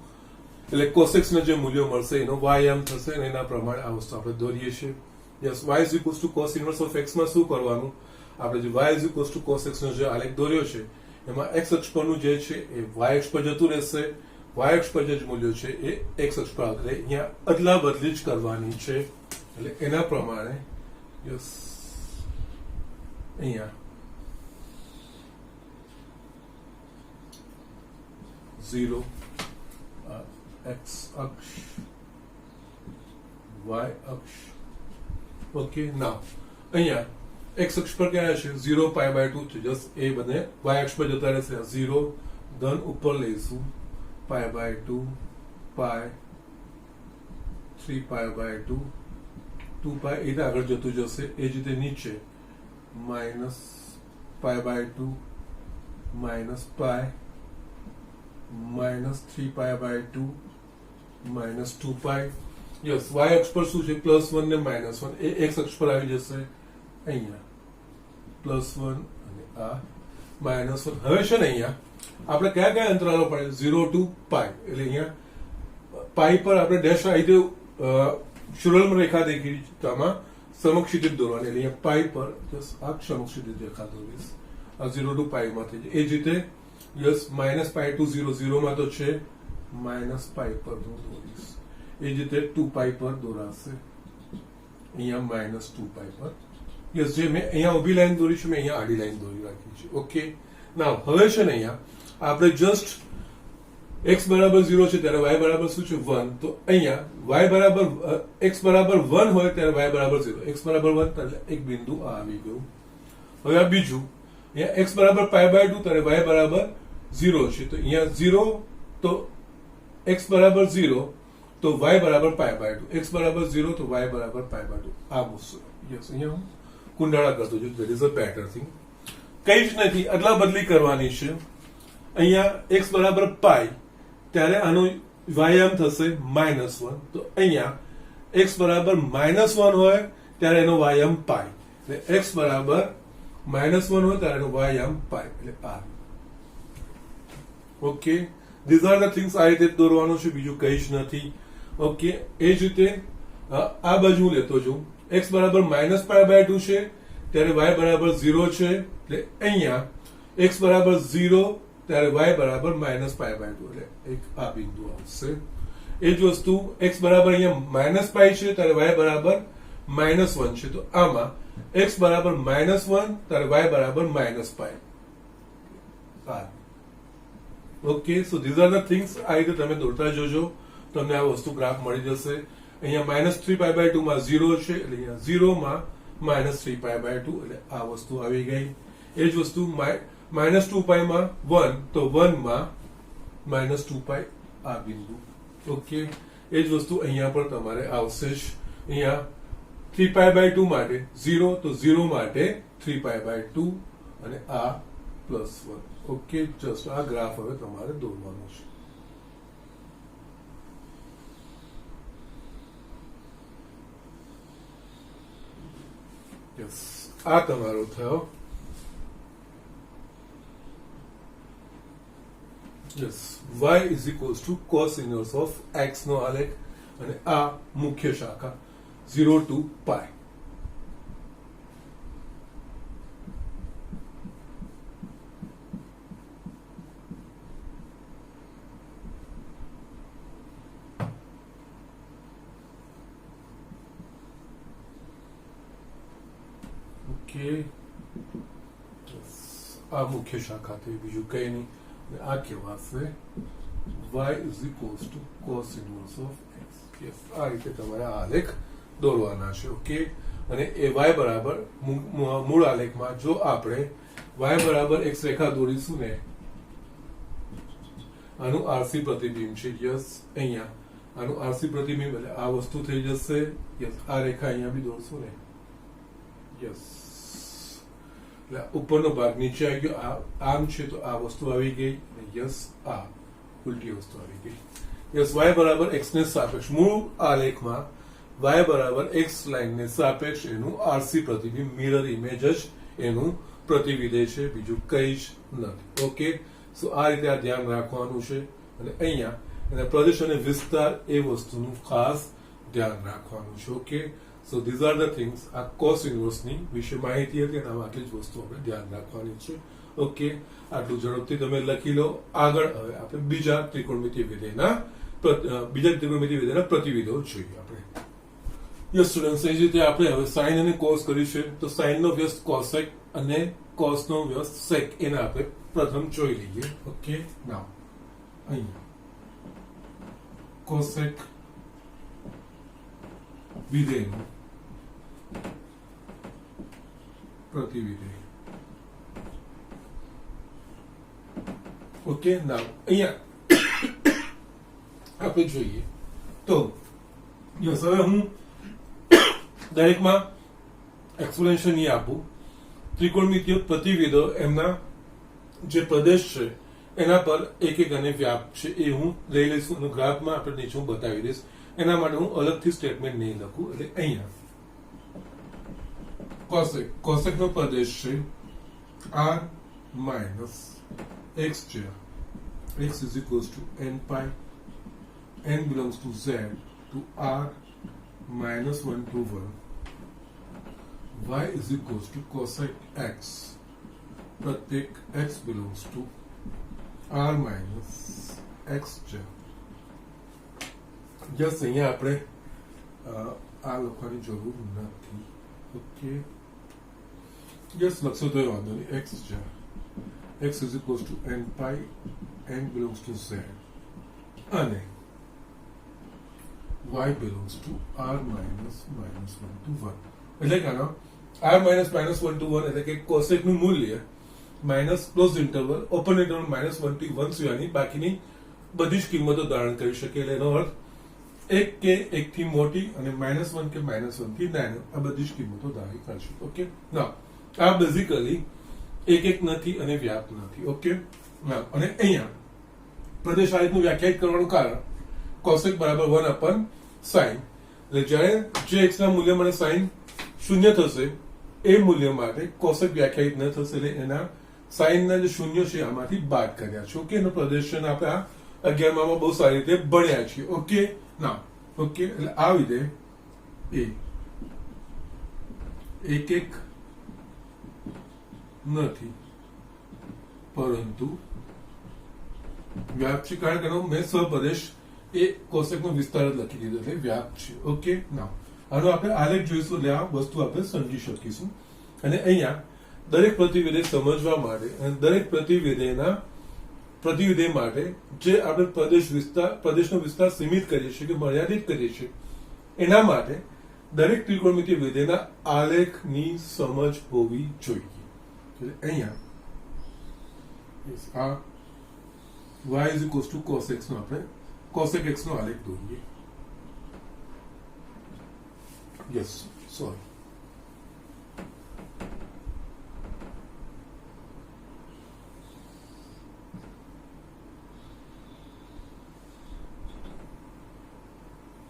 એટલે cos x નું જે મૂલ્ય મળશે એનો y આમ થશે અને એના પ્રમાણે આ વસ્તુ આપણે દોરીએ છીએ yes y is equals to cos inverse of x માં શું કરવાનું, આપણે જે y is equals to cos x નો જે આલેખ દોર્યો છે એમાં x અક્ષ પરનું જે છે એ y અક્ષ પર જતું રહેશે, y અક્ષ પર જે મૂલ્યો છે એ x અક્ષ પર આવશે. અહીંયા અદલા બદલી જ કરવાની છે, એટલે એના પ્રમાણે યસ અહીંયા 0 x અક્ષ y અક્ષ. ઓકે, નાવ અહીંયા x અક્ષ પર ક્યાં છે 0π/2 છે, જસ્ટ એ બને y અક્ષ પર જતા રહેશે 0, ધન ઉપર લઈશું π/2 પાય 3π/2 2π એ આગળ જતું જશે, એ જ રીતે નીચે -π/2 -π -3π/2 -2π. યસ, y અક્ષ પર શું છે +1 ને -1, એ x અક્ષ પર આવી જશે અહીંયા +1 અને આ -1. હવે છે ને અહીંયા આપણે કયા કયા અંતરાલો પડે 0 to π, એટલે અહીંયા પાઈ પર આપણે ડેશ આવી દે શુરલમાં રેખા દેખી તો આમાં સમક્ષિતિજ દોરવાની, એટલે અહીંયા પાઈ પર જસ્ટ આ સમક્ષિતિજ રેખા દોરીશ, આ 0 to π માં થઈ જાય. એ જ રીતે યસ -π to 0 0 માં તો છે -π પર દોરીશ, એ જ રીતે 2π પર દોરાશે અહીંયા -2π પર. યસ, જે મેં અહીંયા ઊભી લાઈન દોરી છે મેં અહીંયા આડી લાઈન દોરી રાખી છે. ઓકે, નાવ હવે છે ને અહીંયા આપણે જસ્ટ x બરાબર 0 છે ત્યારે y બરાબર શું છે 1, તો અહીંયા y બરાબર x બરાબર 1 હોય ત્યારે y બરાબર 0, x બરાબર 1 એટલે એક બિંદુ આ આવી ગયું. હવે આ બીજું અહીંયા x બરાબર π/2 ત્યારે y બરાબર 0 છે, તો અહીંયા 0 તો x બરાબર 0 તો y બરાબર π/2, x બરાબર 0 તો y બરાબર π/2. આ મૂકશું. યસ, અહીંયા હું કુંડાળા કરતો છું, that is a better thing. કઈ જ નથી, અદલા બદલી કરવાની છે. અહીંયા x બરાબર π ત્યારે આનો વ્યાયામ થશે -1, તો અહીંયા x બરાબર -1 હોય ત્યારે એનો વ્યાયામ π, એટલે x બરાબર -1 હોય ત્યારે એનો વ્યાયામ π, એટલે r. Okay, this are the things. આ રીતે દોરવાનું છે, બીજું કઈ જ નથી. ઓકે, એ જ રીતે આ બાજુ લેતો છું, x બરાબર -π/2 છે ત્યારે y બરાબર 0 છે, એટલે અહીંયા x બરાબર 0 ત્યારે y બરાબર -π/2, એટલે એક આ બિંદુ આવશે. એ જ વસ્તુ x બરાબર અહીંયા -π છે ત્યારે y બરાબર -1 છે, તો આમાં x બરાબર -1 ત્યારે y બરાબર -π. Okay, so these are the things. આ રીતે તમે દોરતા જોજો, તમને આ વસ્તુ ગ્રાફ મળી જશે. અહીંયા -3π/2 માં 0 છે, એટલે અહીંયા 0 માં -3π/2, એટલે આ વસ્તુ આવી ગઈ. એ જ વસ્તુ -2π માં 1 તો 1 માં -2π આ બિંદુ. ઓકે, એ જ વસ્તુ અહીંયા પણ તમારે આવશે જ. અહીંયા 3π/2 માટે 0 તો 0 માટે 3π/2 અને આ +1. ઓકે, જસ્ટ આ ગ્રાફ હવે તમારે દોરવાનો છે. યસ, આ તમારો થયો. Yes, y is equals to cos inverse of x નો આલેખ, અને આ મુખ્ય શાખા 0 to π. ઓકે, આ મુખ્ય શાખા થઈ, બીજું કઈ નહીં. આ કહેવાશે y is equals to cos inverse of x. Yes, આ રીતે તમારે આ આલેખ દોરવાના છે. ઓકે, અને એ y બરાબર મૂળ આલેખમાં જો આપણે y બરાબર x રેખા દોરીશું ને, આનું આરસી પ્રતિબિંબ છે. યસ, અહીંયા આનું આરસી પ્રતિબિંબ એટલે આ વસ્તુ થઈ જશે. યસ, આ રેખા અહીંયા બી દોરશું ને. યસ, એટલે ઉપરનો ભાગ નીચે આવી ગયો, આમ છે તો આ વસ્તુ આવી ગઈ. યસ, આ ઉલટી વસ્તુ આવી ગઈ. યસ, y બરાબર x ને સાપેક્ષ મૂળ આલેખમાં y બરાબર x લાઈન ને સાપેક્ષ એનું આરસી પ્રતિબિંબ, મિરર ઇમેજ જ એનું પ્રતિવિધેય છે, બીજું કઈ જ નથી. ઓકે, સો આ રીતે આ ધ્યાન રાખવાનું છે. અને અહીંયા એના પ્રદેશ અને વિસ્તાર એ વસ્તુનું ખાસ ધ્યાન રાખવાનું છે. Okay, so these are the things આ કોસ ઇન્વર્સની વિશે માહિતી હતી અને આટલી જ વસ્તુ આપણે ધ્યાન રાખવાની છે. ઓકે, આટલું ઝડપથી તમે લખી લો. આગળ હવે આપણે બીજા ત્રિકોણમિતિય વિધેયના પ્રતિવિધો જોઈએ આપણે. યસ સ્ટુડન્ટ્સ, એ જ રીતે આપણે હવે સાઇન અને કોસ કરીશું. તો સાઇન નો વ્યસ્ત કોસેક અને કોસ નો વ્યસ્ત સેક એને આપણે પ્રથમ જોઈ લઈએ. ઓકે, નાઉ અહીંયા કોસેક વિધેયનું પ્રતિવિધેય. ઓકે, નાઉ અહીંયા આપણે જોઈએ તો યસ, હવે હું દરેકમાં એક્સપ્લેનેશન નહીં આપું. ત્રિકોણમિતિય પ્રતિવિધો એમના જે પ્રદેશ છે એના પર એક એક અને વ્યાપ છે એ હું લઈ લઈશું અને ગ્રાફમાં આપણે નીચે હું બતાવી દઈશ. એના માટે હું અલગથી સ્ટેટમેન્ટ નહીં લખું. એટલે અહીંયા કોસેક નો પ્રદેશ છે r માઇનસ x છે. x is equals to n pi, n belongs to z to r minus 1 to 1. y is equals to cosec x. प्रत्येक x belongs to r minus x છે. જસ્ટ અહીંયા આપણે આ લખવાની જરૂર નથી. ઓકે, જસ્ટ લખશો તો વાંધો નહીં. x છે, x is equals to n pi, n belongs to z અને y belongs to r minus 1 to 1. એટલે કે આનો r minus 1 to 1 એટલે કે કોસેક નું મૂલ્ય minus close interval open interval -1 થી 1 સિવાયની બાકીની બધી જ કિંમતો ધારણ કરી શકે. એટલે એનો અર્થ 1 કે 1 થી મોટી અને -1 કે -1 થી નાની આ બધી જ કિંમતો ધારી કરશે. ઓકે, ના આ બેઝિકલી એક નથી અને વ્યાપ નથી. ઓકે, ના અને અહીંયા પ્રદેશ આ રીતનું વ્યાખ્યાયિત કરવાનું કારણ કોસેક બરાબર 1 sin. એટલે જ્યારે જે x ના મૂલ્ય મને sin 0 થશે એ મૂલ્ય માટે કોસેક વ્યાખ્યાયિત ન થશે. એટલે એના sin ના જે શૂન્ય છે આમાંથી બાદ કર્યા છે. ઓકે, એનો પ્રદેશ આપણે આ 11માં બહુ સારી રીતે ભણ્યા છીએ. ઓકે, ના ઓકે, એટલે આ વિધેય એક નથી પરંતુ વ્યાપ છે. કારણ કે મેં સ્વપ્રદેશ એ કોસેક નો વિસ્તાર જ લખી દીધો એટલે વ્યાપ છે. ઓકે, ના આનો આપણે આલેખ જોઈશું એટલે આ વસ્તુ આપણે સમજી શકીશું. અને અહીંયા દરેક પ્રતિવિધેય સમજવા માટે અને દરેક પ્રતિવિધેય માટે જે આપણે પ્રદેશનો વિસ્તાર સીમિત કરીએ છીએ કે મર્યાદિત કરીએ છીએ એના માટે દરેક ત્રિકોણમિતિય વિધેયના આલેખની સમજ હોવી જોઈએ. અહીંયા આ y is equals to cos x નો આપણે cosec x નો આલેખ દોરીએ. Yes, sorry.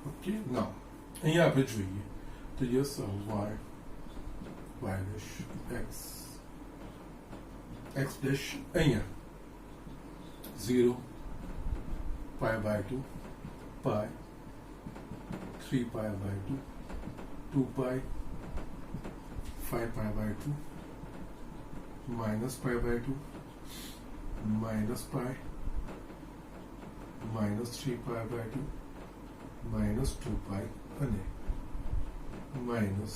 ઓકે, નાઉ અહીંયા આપણે જોઈએ તો yes y dash x dash અહીંયા 0 pi by 2 pi 3 pi by 2 2 pi 5 pi by 2 minus pi by 2 minus pi minus 3 pi by 2 minus 2 pi અને minus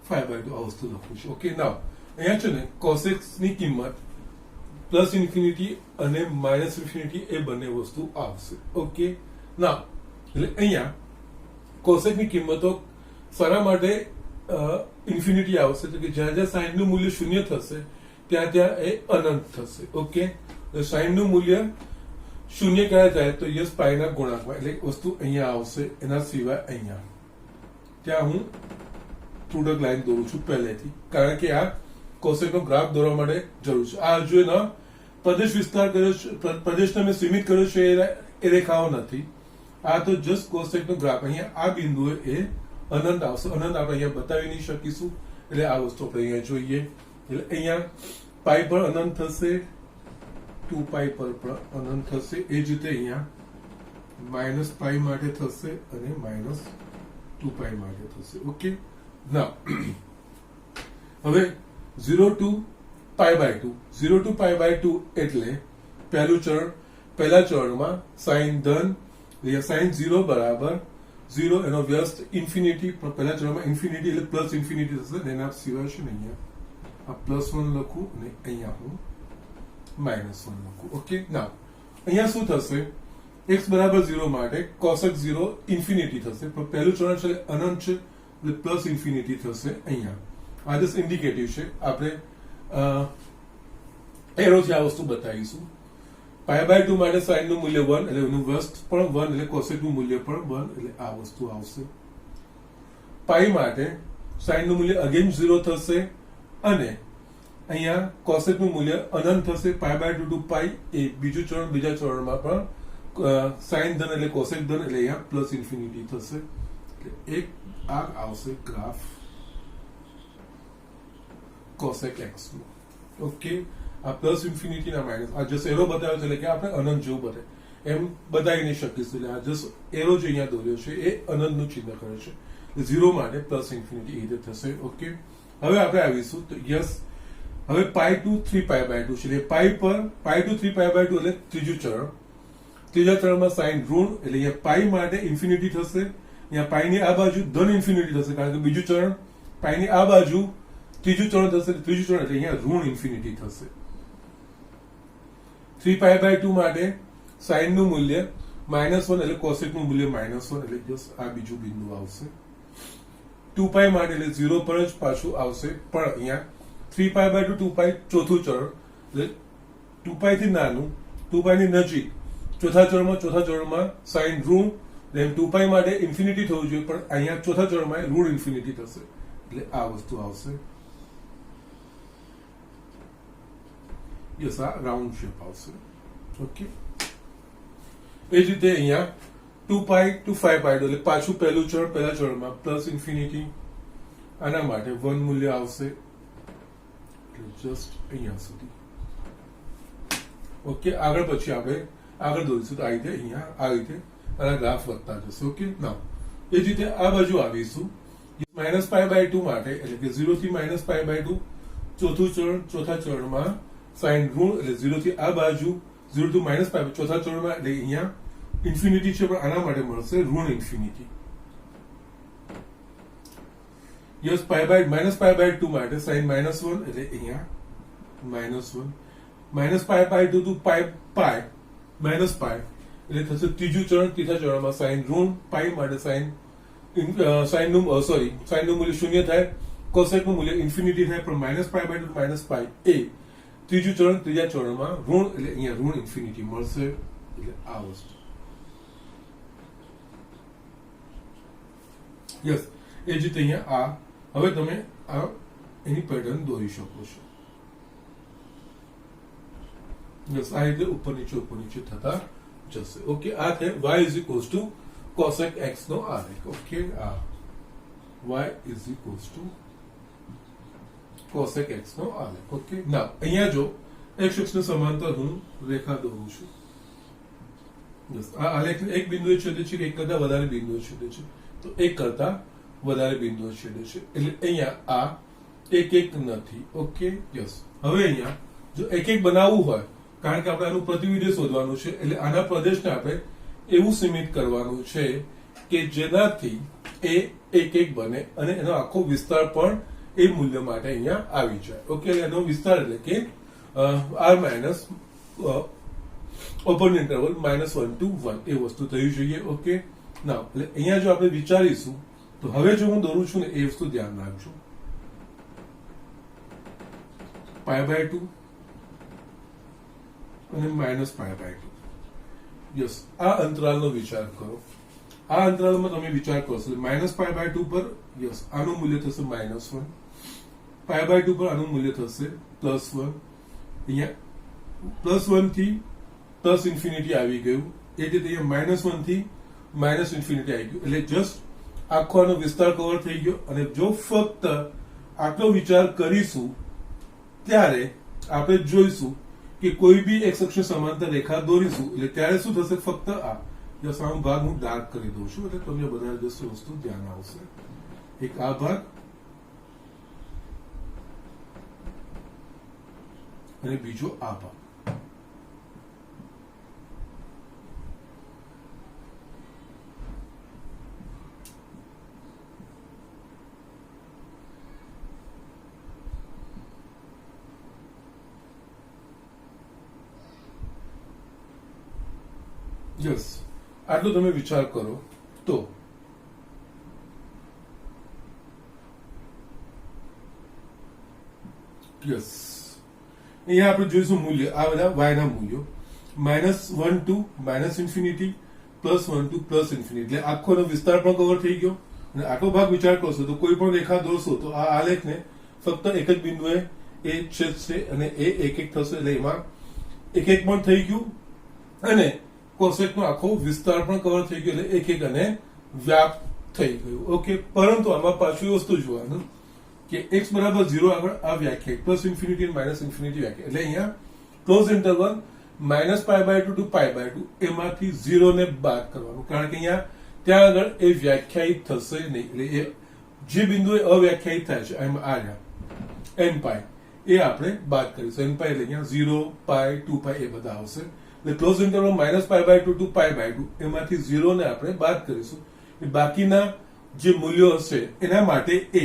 5 by 2 આ વસ્તુ લખું છું. ઓકે, નાવ અહીંયા છે ને કોસેક ની કિંમત પ્લસ ઇન્ફિનિટી અને માઇનસ ઇન્ફિનિટી એ બંને વસ્તુ આવશે. ઓકે, ના એટલે અહીંયા કોસેક ની કિંમતો શા માટે ઇન્ફિનિટી આવશે તો કે જ્યાં જ્યાં સાઇન નું મૂલ્ય 0 થશે ત્યાં ત્યાં એ અનંત થશે. ઓકે, સાઇન નું મૂલ્ય 0 ક્યારે થાય તો યસ પાઈ ના ગુણાંકમાં એટલે વસ્તુ અહીંયા આવશે. એના સિવાય અહીંયા ત્યાં હું પ્રોડક્ટ લાઈન દોરું છું પહેલેથી કારણ કે આ કોસેક નો ગ્રાફ દોરવા માટે જરૂર છે. આ હજુ એનો પ્રદેશ વિસ્તાર કર્યો છે, પ્રદેશને મેં સીમિત કર્યો છે એ રેખાઓ નથી. આ તો જસ્ટ કોસેક નો ગ્રાફ. અહીંયા આ બિંદુએ એ અનંત આવશે. અનંત આપણે અહીંયા બતાવી નહીં શકીશું એટલે આ વસ્તુ આપણે અહીંયા જોઈએ. એટલે અહીંયા પાઈ પર અનંત થશે, 2 પાઈ પર પણ અનંત થશે. એ જ રીતે અહીંયા માઇનસ પાઈ માટે થશે અને -2 2π માટે થશે. ઓકે, નાઉ હવે 0 to π/2 0 to π/2 એટલે પહેલું ચરણ, પહેલા ચરણમાં સાઇન ધન, સાઇન 0 બરાબર 0 એનો વ્યસ્ત ઇન્ફિનિટી, પણ પહેલા ચરણમાં ઇન્ફિનિટી એટલે પ્લસ ઇન્ફિનિટી થશે. એના સિવાય છે ને અહીંયા આ +1 લખું અને અહીંયા હું -1 લખું. ઓકે, નાઉ અહીંયા શું થશે, x બરાબર 0 માટે cosec 0 ઇન્ફિનિટી થશે, પણ પહેલું ચરણ છે અનંત છે એટલે પ્લસ ઇન્ફિનિટી થશે. અહીંયા આ જસ્ટ ઇન્ડિકેટિવ છે, આપણે એરોથી આ વસ્તુ બતાવીશું. π/2 માટે સાઇન નું મૂલ્ય 1 એટલે એનું વ્યસ્ત પણ 1 એટલે કોસેક નું મૂલ્ય પણ 1 એટલે આ વસ્તુ આવશે. પાઈ માટે સાઇન નું મૂલ્ય અગેન 0 થશે અને અહીંયા કોસેક નું મૂલ્ય અનંત થશે. π/2 to π એ બીજું ચરણ, બીજા ચરણમાં પણ સાઇન ધન એટલે કોસેક ધન એટલે અહીંયા પ્લસ ઇન્ફિનિટી થશે. એટલે એક આ આવશે ગ્રાફ કોસેક x નું. ઓકે, આ પ્લસ ઇન્ફિનિટી ના માઇનસ, આ જસ્ટ એરો બતાવ્યો છે એટલે કે આપણે અનંત જેવું બને એમ બતાવી નહીં શકીશું. એટલે આ જસ્ટ એરો જે અહીંયા દોર્યો છે એ અનંતનું ચિહ્ન કરે છે. 0 માટે પ્લસ ઇન્ફિનિટી એ રીતે થશે. ઓકે, હવે આપણે આવીશું તો યસ, હવે π to 3π/2 છે, એટલે π to 3π/2 એટલે ત્રીજું ચરણ. ત્રીજા ચરણમાં સાઇન ઋણ એટલે અહીંયા π માટે ઇન્ફિનિટી થશે, અહીંયા π ની આ બાજુ ધન ઇન્ફિનિટી થશે, કારણ કે બીજું ચરણ π ની આ બાજુ ત્રીજું ચરણ થશે, ત્રીજું ચરણ એટલે અહીંયા ઋણ ઇન્ફિનિટી થશે. 3π/2 માટે સાઇન નું મૂલ્ય -1 એટલે કોસેક નું મૂલ્ય -1 એટલે જસ્ટ આ બીજું બિંદુ આવશે. 2π માટે એટલે 0 પર જ પાછું આવશે, પણ અહીંયા 3π/2 2π ચોથું ચરણ એટલે 2π થી નાનું, 2π ની નજીક ચોથા ચરણમાં સાઇન ઋણ, then 2π માટે ઇન્ફિનિટી થવું જોઈએ, પણ અહીંયા ચોથા ચરણમાં ઋણ ઇન્ફિનિટી થશે એટલે આ વસ્તુ આવશે. યસ, આ રાઉન્ડ શેપ આવશે. ઓકે, એ જ રીતે અહીંયા 2π to 5π એટલે પાછું પહેલું ચરણ, પહેલા ચરણમાં પ્લસ ઇન્ફિનિટી, આના માટે 1 મૂલ્ય આવશે એટલે જસ્ટ અહીંયા સુધી. ઓકે, આગળ પછી આપણે આગળ દોરીશું તો આ રીતે અહીંયા આ રીતે આના ગ્રાફ વધતા જશે. ઓકે, નાઉ એ જ રીતે આ બાજુ આવીશું. -π/2 માટે એટલે કે 0 થી -π/2 ચોથું ચરણ, ચોથા ચરણમાં સાઇન ઋણ એટલે 0 થી આ બાજુ 0 to -π ચોથા ચરણમાં એટલે અહીંયા ઇન્ફિનિટી છે, પણ આના માટે મળશે ઋણ ઇન્ફિનિટી. યસ, -π/2 માટે સાઇન -1 એટલે અહીંયા -1, -π/2 to π એટલે થશે ત્રીજું ચરણ, ત્રીજા ચરણમાં સાઇન ઋણ, π માટે સાઇન નું મૂલ્ય 0 થાય, કોસેક નું મૂલ્ય ઇન્ફિનિટી થાય, પણ -π/2 to -π એ ત્રીજું ચરણ, ત્રીજા ચરણમાં ઋણ એટલે અહીંયા ઋણ ઇન્ફિનિટી મળશે એટલે આ વસ્તુ. યસ, એ જ રીતે અહીંયા આ હવે તમે આ એની પેટર્ન દોરી શકો છો. યસ, આ રીતે ઉપર નીચે થતા જશે. ઓકે, આ થાય y cosec x નો આલેખ. ઓકે, આ y cosec x નો આલેખ. ઓકે, ના અહીંયા જો x અક્ષને સમાંતર હું રેખા દોરું છું. યસ, આ આલેખ એક બિંદુએ છેદે છે કે એક કરતા વધારે બિંદુએ છેદે છે, તો એક કરતા વધારે બિંદુઓ છેદે છે એટલે અહીંયા આ એક નથી. ઓકે, યસ, હવે અહીંયા જો એક બનાવવું હોય, કારણ કે આપણે આનું પ્રતિવિધેય શોધવાનું છે, એટલે આના પ્રદેશને આપણે એવું સીમિત કરવાનું છે કે જેનાથી એ એક બને અને એનો આખો વિસ્તાર પણ એ મૂલ્ય માટે અહીંયા આવી જાય. ઓકે, એનો વિસ્તાર એટલે કે r minus open interval -1 to 1 એ વસ્તુ થવી જોઈએ. ઓકે, ના એટલે અહીંયા જો આપણે વિચારીશું તો હવે જો હું દોરું છું ને એ વસ્તુ ધ્યાન રાખજો. π/2 અને -π/2. યસ, આ અંતરાલનો વિચાર કરો. આ અંતરાલમાં તમે વિચાર કરશો -π/2 પર યસ આનું મૂલ્ય થશે -1, π/2 પર આનું મૂલ્ય થશે +1, અહીંયા +1 થી પ્લસ ઇન્ફિનિટી આવી ગયું, એ જ રીતે અહીંયા -1 થી માઇનસ ઇન્ફિનિટી આવી ગયું, એટલે જસ્ટ આખો આનો વિસ્તાર કવર થઈ ગયો. અને જો ફક્ત આટલો વિચાર કરીશું ત્યારે આપણે જોઈશું કે કોઈ બી x અક્ષ સમાંતર રેખા દોરીશું એટલે ત્યારે શું થશે, ફક્ત આ યસ આ ભાગ હું ડાર્ક કરી દઉં છું એટલે તમને બધા વસ્તુ ધ્યાન આવશે. એક આ ભાગ અને બીજો આ ભાગ. યસ આટલો તમે વિચાર કરો તો યસ અહીંયા આપણે જોઈશું મૂલ્ય આ બધા y ના મૂલ્યો -1 to -ઇન્ફિનિટી +1 to +ઇન્ફિનિટી એટલે આખો વિસ્તાર પણ કવર થઈ ગયો. અને આટલો ભાગ વિચાર કરશો તો કોઈ પણ રેખા દોરશો તો આ આલેખને ફક્ત એક જ બિંદુએ એ છેદશે અને એ એક એક થશે એટલે એમાં એક એક પણ થઈ ગયું અને કોસેક નો આખો વિસ્તાર પણ કવર થઈ ગયો એટલે એક એક અને વ્યાપ થઈ ગયું. ઓકે, પરંતુ આમાં પાછું એ વસ્તુ જોવાનું કે x બરાબર 0 આગળ આ વ્યાખ્યા પ્લસ ઇન્ફિનિટી અને માઇનસ ઇન્ફિનિટી વ્યાખ્યા એટલે અહીંયા ક્લોઝ ઇન્ટરવલ -π/2 to π/2 એમાંથી 0 ને બાદ કરવાનું કારણ કે અહીંયા ત્યાં આગળ એ વ્યાખ્યાયિત થશે નહીં એટલે એ જે બિંદુએ અવ્યાખ્યાયિત થાય છે એમ આ n π એ આપણે બાદ કરીશું. n π એટલે અહીંયા 0 π 2π એ બધા આવશે એટલે ક્લોઝ ઇન્ટરવલ -π/2 to π/2 એમાંથી 0 ને આપણે બાદ કરીશું. બાકીના જે મૂલ્યો હશે એના માટે એ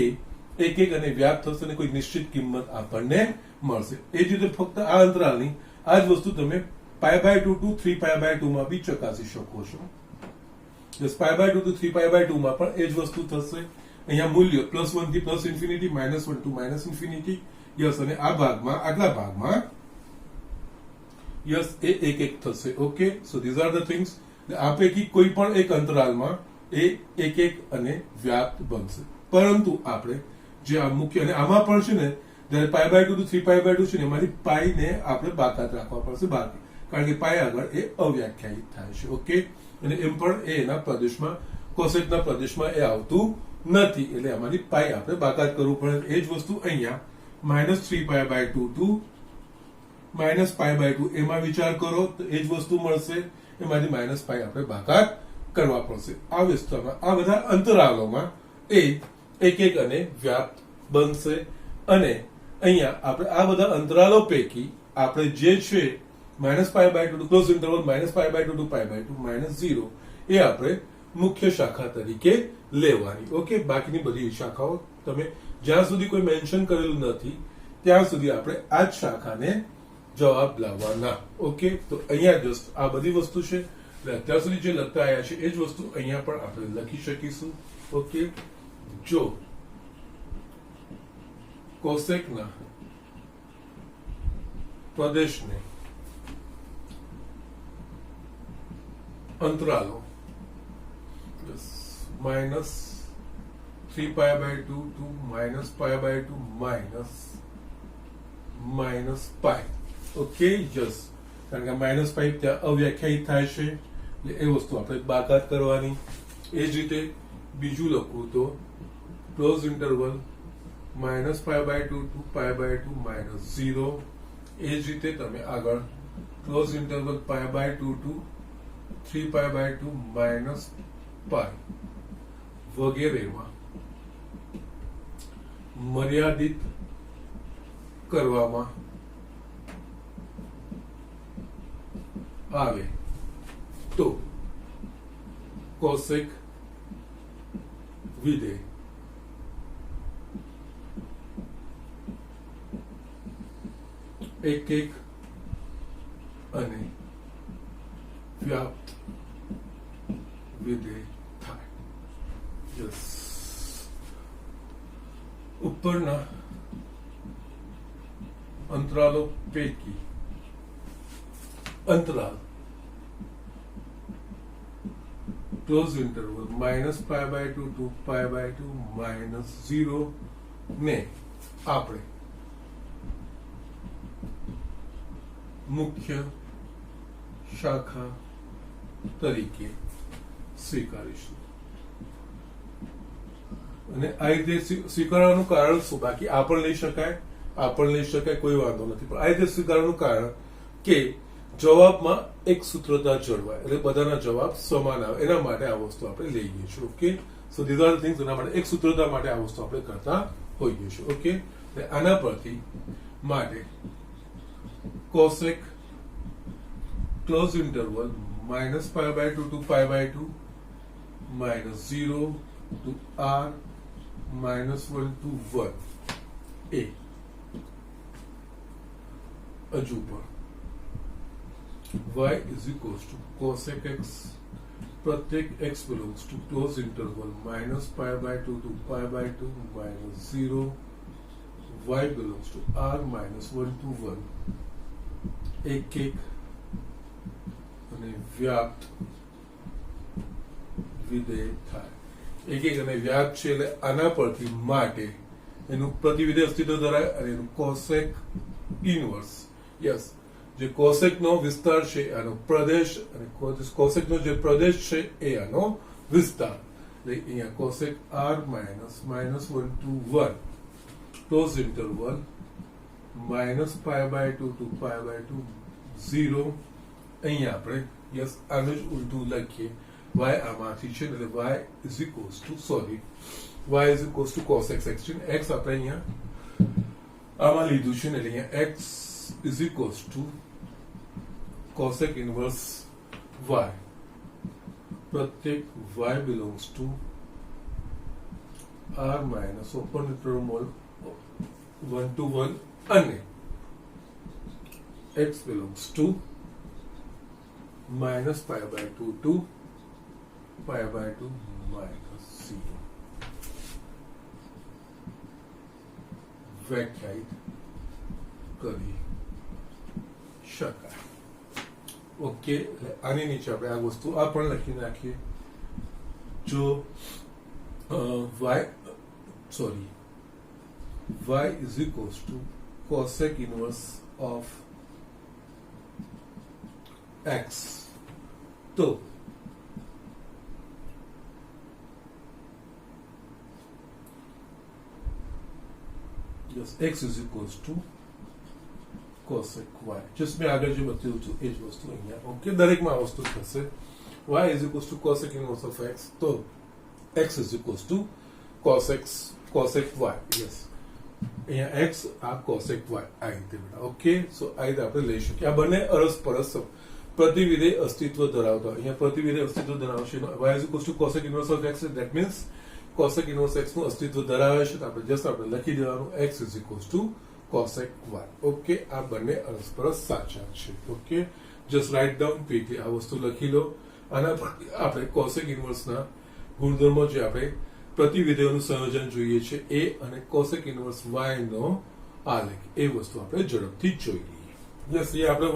એક એક અને વ્યાપ થશે અને કોઈ નિશ્ચિત કિંમત આપણને મળશે. એ જ રીતે ફક્ત આ અંતરાલની આ જ વસ્તુ તમે π/2 to 3π/2 માં બી ચકાસી શકો છો. π/2 to 3π/2 માં પણ એ જ વસ્તુ થશે. અહીંયા મૂલ્ય +1 થી +ઇન્ફિનિટી -1 to -ઇન્ફિનિટી યસ અને આ ભાગમાં આગલા ભાગમાં યસ એ એક એક થશે. Okay, so these are the things. આ પૈકી કોઈ પણ એક અંતરાલમાં એ એક એક અને વ્યાપ્ત બનશે. પરંતુ આપણે જે આ મુખ્ય અને આમાં પણ છે ને જ્યારે π/2 to 3π/2 છે ને એમાંથી પાઈ ને આપણે બાકાત રાખવા પડશે બાકી કારણ કે પાઈ આગળ એ અવ્યાખ્યાયિત થાય છે. ઓકે, અને એમ પણ એ એના પ્રદેશમાં કોસેકના પ્રદેશમાં એ આવતું નથી એટલે આમાંથી પાઈ આપણે બાકાત કરવું પડે. એ જ વસ્તુ અહીંયા -3π/2 to -π/2 એમાં વિચાર કરો તો એ જ વસ્તુ મળશે. એમાંથી -π આપણે બાકાત કરવા પડશે. આ વિસ્તારમાં આ બધા અંતરાલોમાં એ એક એક અને વ્યાપ્ત બનશે અને અહીંયા આપણે આ બધા અંતરાલો પૈકી આપણે જે છે -π/2 ક્લોઝ ઇન્ટરવલ -π/2 to π/2 -0 એ આપણે મુખ્ય શાખા તરીકે લેવાની. ઓકે, બાકીની બધી શાખાઓ તમે જ્યાં સુધી કોઈ મેન્શન કરેલું નથી ત્યાં સુધી આપણે આ જ શાખાને જવાબ લાવવાના. ઓકે, તો અહીંયા જસ્ટ આ બધી વસ્તુ છે એટલે અત્યાર સુધી જે લખતા આવ્યા છે એ જ વસ્તુ અહીંયા પણ આપણે લખી શકીશું. ઓકે, જો કોસેકના પ્રદેશને અંતરાલો -3π/2 to -π/2 -π. ઓકે, જસ કારણ કે -π ત્યાં અવ્યાખ્યાયિત થાય છે એટલે એ વસ્તુ આપણે બાકાત કરવાની. એ જ રીતે બીજું લખવું તો ક્લોઝ ઇન્ટરવલ -π/2 to π/2 -0. એ જ રીતે તમે આગળ ક્લોઝ ઇન્ટરવલ π/2 to 3π/2 -π વગેરેમાં મર્યાદિત કરવામાં આવે તો કોસેક વિધેય એક એક અને વ્યાપ્ત વિધેય થાય. યસ, ઉપરના અંતરાલો પૈકી અંતરાલ ક્લોઝ ઇન્ટરવલ -π/2 to π/2 -0 ને આપણે મુખ્ય શાખા તરીકે સ્વીકારીશું. અને આ રીતે સ્વીકારવાનું કારણ શું? બાકી આ પણ લઈ શકાય, આ પણ લઈ શકાય, કોઈ વાંધો નથી. પણ આ રીતે સ્વીકારવાનું કારણ કે જવાબમાં એક સૂત્રતા જળવાય એટલે બધાના જવાબ સમાન આવે એના માટે આ વસ્તુ આપણે લઈએ છીએ. Okay, so these R things. એના માટે એક સૂત્રતા માટે આ વસ્તુ આપણે કરતા હોઈએ છીએ. ઓકે, આના પરથી માટે cosec close interval -π/2 to π/2 -0 to r -1 to 1 a હજુ પર y is equals to cosec x प्रत्येक x belongs to close interval -π/2 to π/2 -0 y belongs to r -1 to 1 એક અને વ્યાપ્ત વિધેય થાય. એક અને વ્યાપ્ત છે એટલે આના પરથી માટે એનું પ્રતિવિધેય અસ્તિત્વ ધરાવે અને એનું કોસેક ઇનવર્સ યસ જે કોસેક નો વિસ્તાર છે આનો પ્રદેશ અને કોસેક નો જે પ્રદેશ છે એ આનો વિસ્તાર એટલે અહીંયા cosec r -1 to 1 close interval -π/2 to π/2 0 અહીંયા આપણે યસ આનું જ ઉલટું લખીએ y આમાંથી છે એટલે y is equals to cosec section x આપણે અહીંયા આમાં લીધું છે ને એટલે અહીંયા x is equals to cosec inverse y प्रत्येक y belongs to r minus open interval 1 to 1 અને x belongs to -π/2 to π/2 -0 વ્યાખ્યાયિત કરી શકાય. ઓકે, આની નીચે આપણે આ વસ્તુ આ પણ લખી નાખીએ. જો y is equals to cosec inverse of x તો yes x is equals to cosec y. Just મેં આગળ જે બતાવ્યું હતું એ જ વસ્તુ અહીંયા. ઓકે, દરેકમાં આ વસ્તુ થશે. y is equals to cosec inverse of x તો x is equals to cosec y. Yes, અહીંયા x આ cosec y આ રીતે બેટા. ઓકે, સો આ રીતે આપણે લઈ શકીએ. આ બંને અરસપરસ પ્રતિવિધેય અસ્તિત્વ ધરાવતા. અહીંયા પ્રતિવિધેય અસ્તિત્વ ધરાવશે y is equals to cosec inverse of x. that means cosec inverse x નું અસ્તિત્વ ધરાવે છે તો આપણે જસ્ટ આપણે લખી દેવાનું x is equals to cosec y. Okay, આ બંને અરસપરસ સાચા છે. Okay, just write down quickly આ વસ્તુ લખી લો. આના પર આપણે cosec inverse ના ગુણધર્મો જે આપણે પ્રતિવિધેયોનું સંયોજન જોઈએ છે એ અને cosec inverse y નો આલેખ એ વસ્તુ આપણે ઝડપથી જોઈ લઈએ. યસ, એ આપણે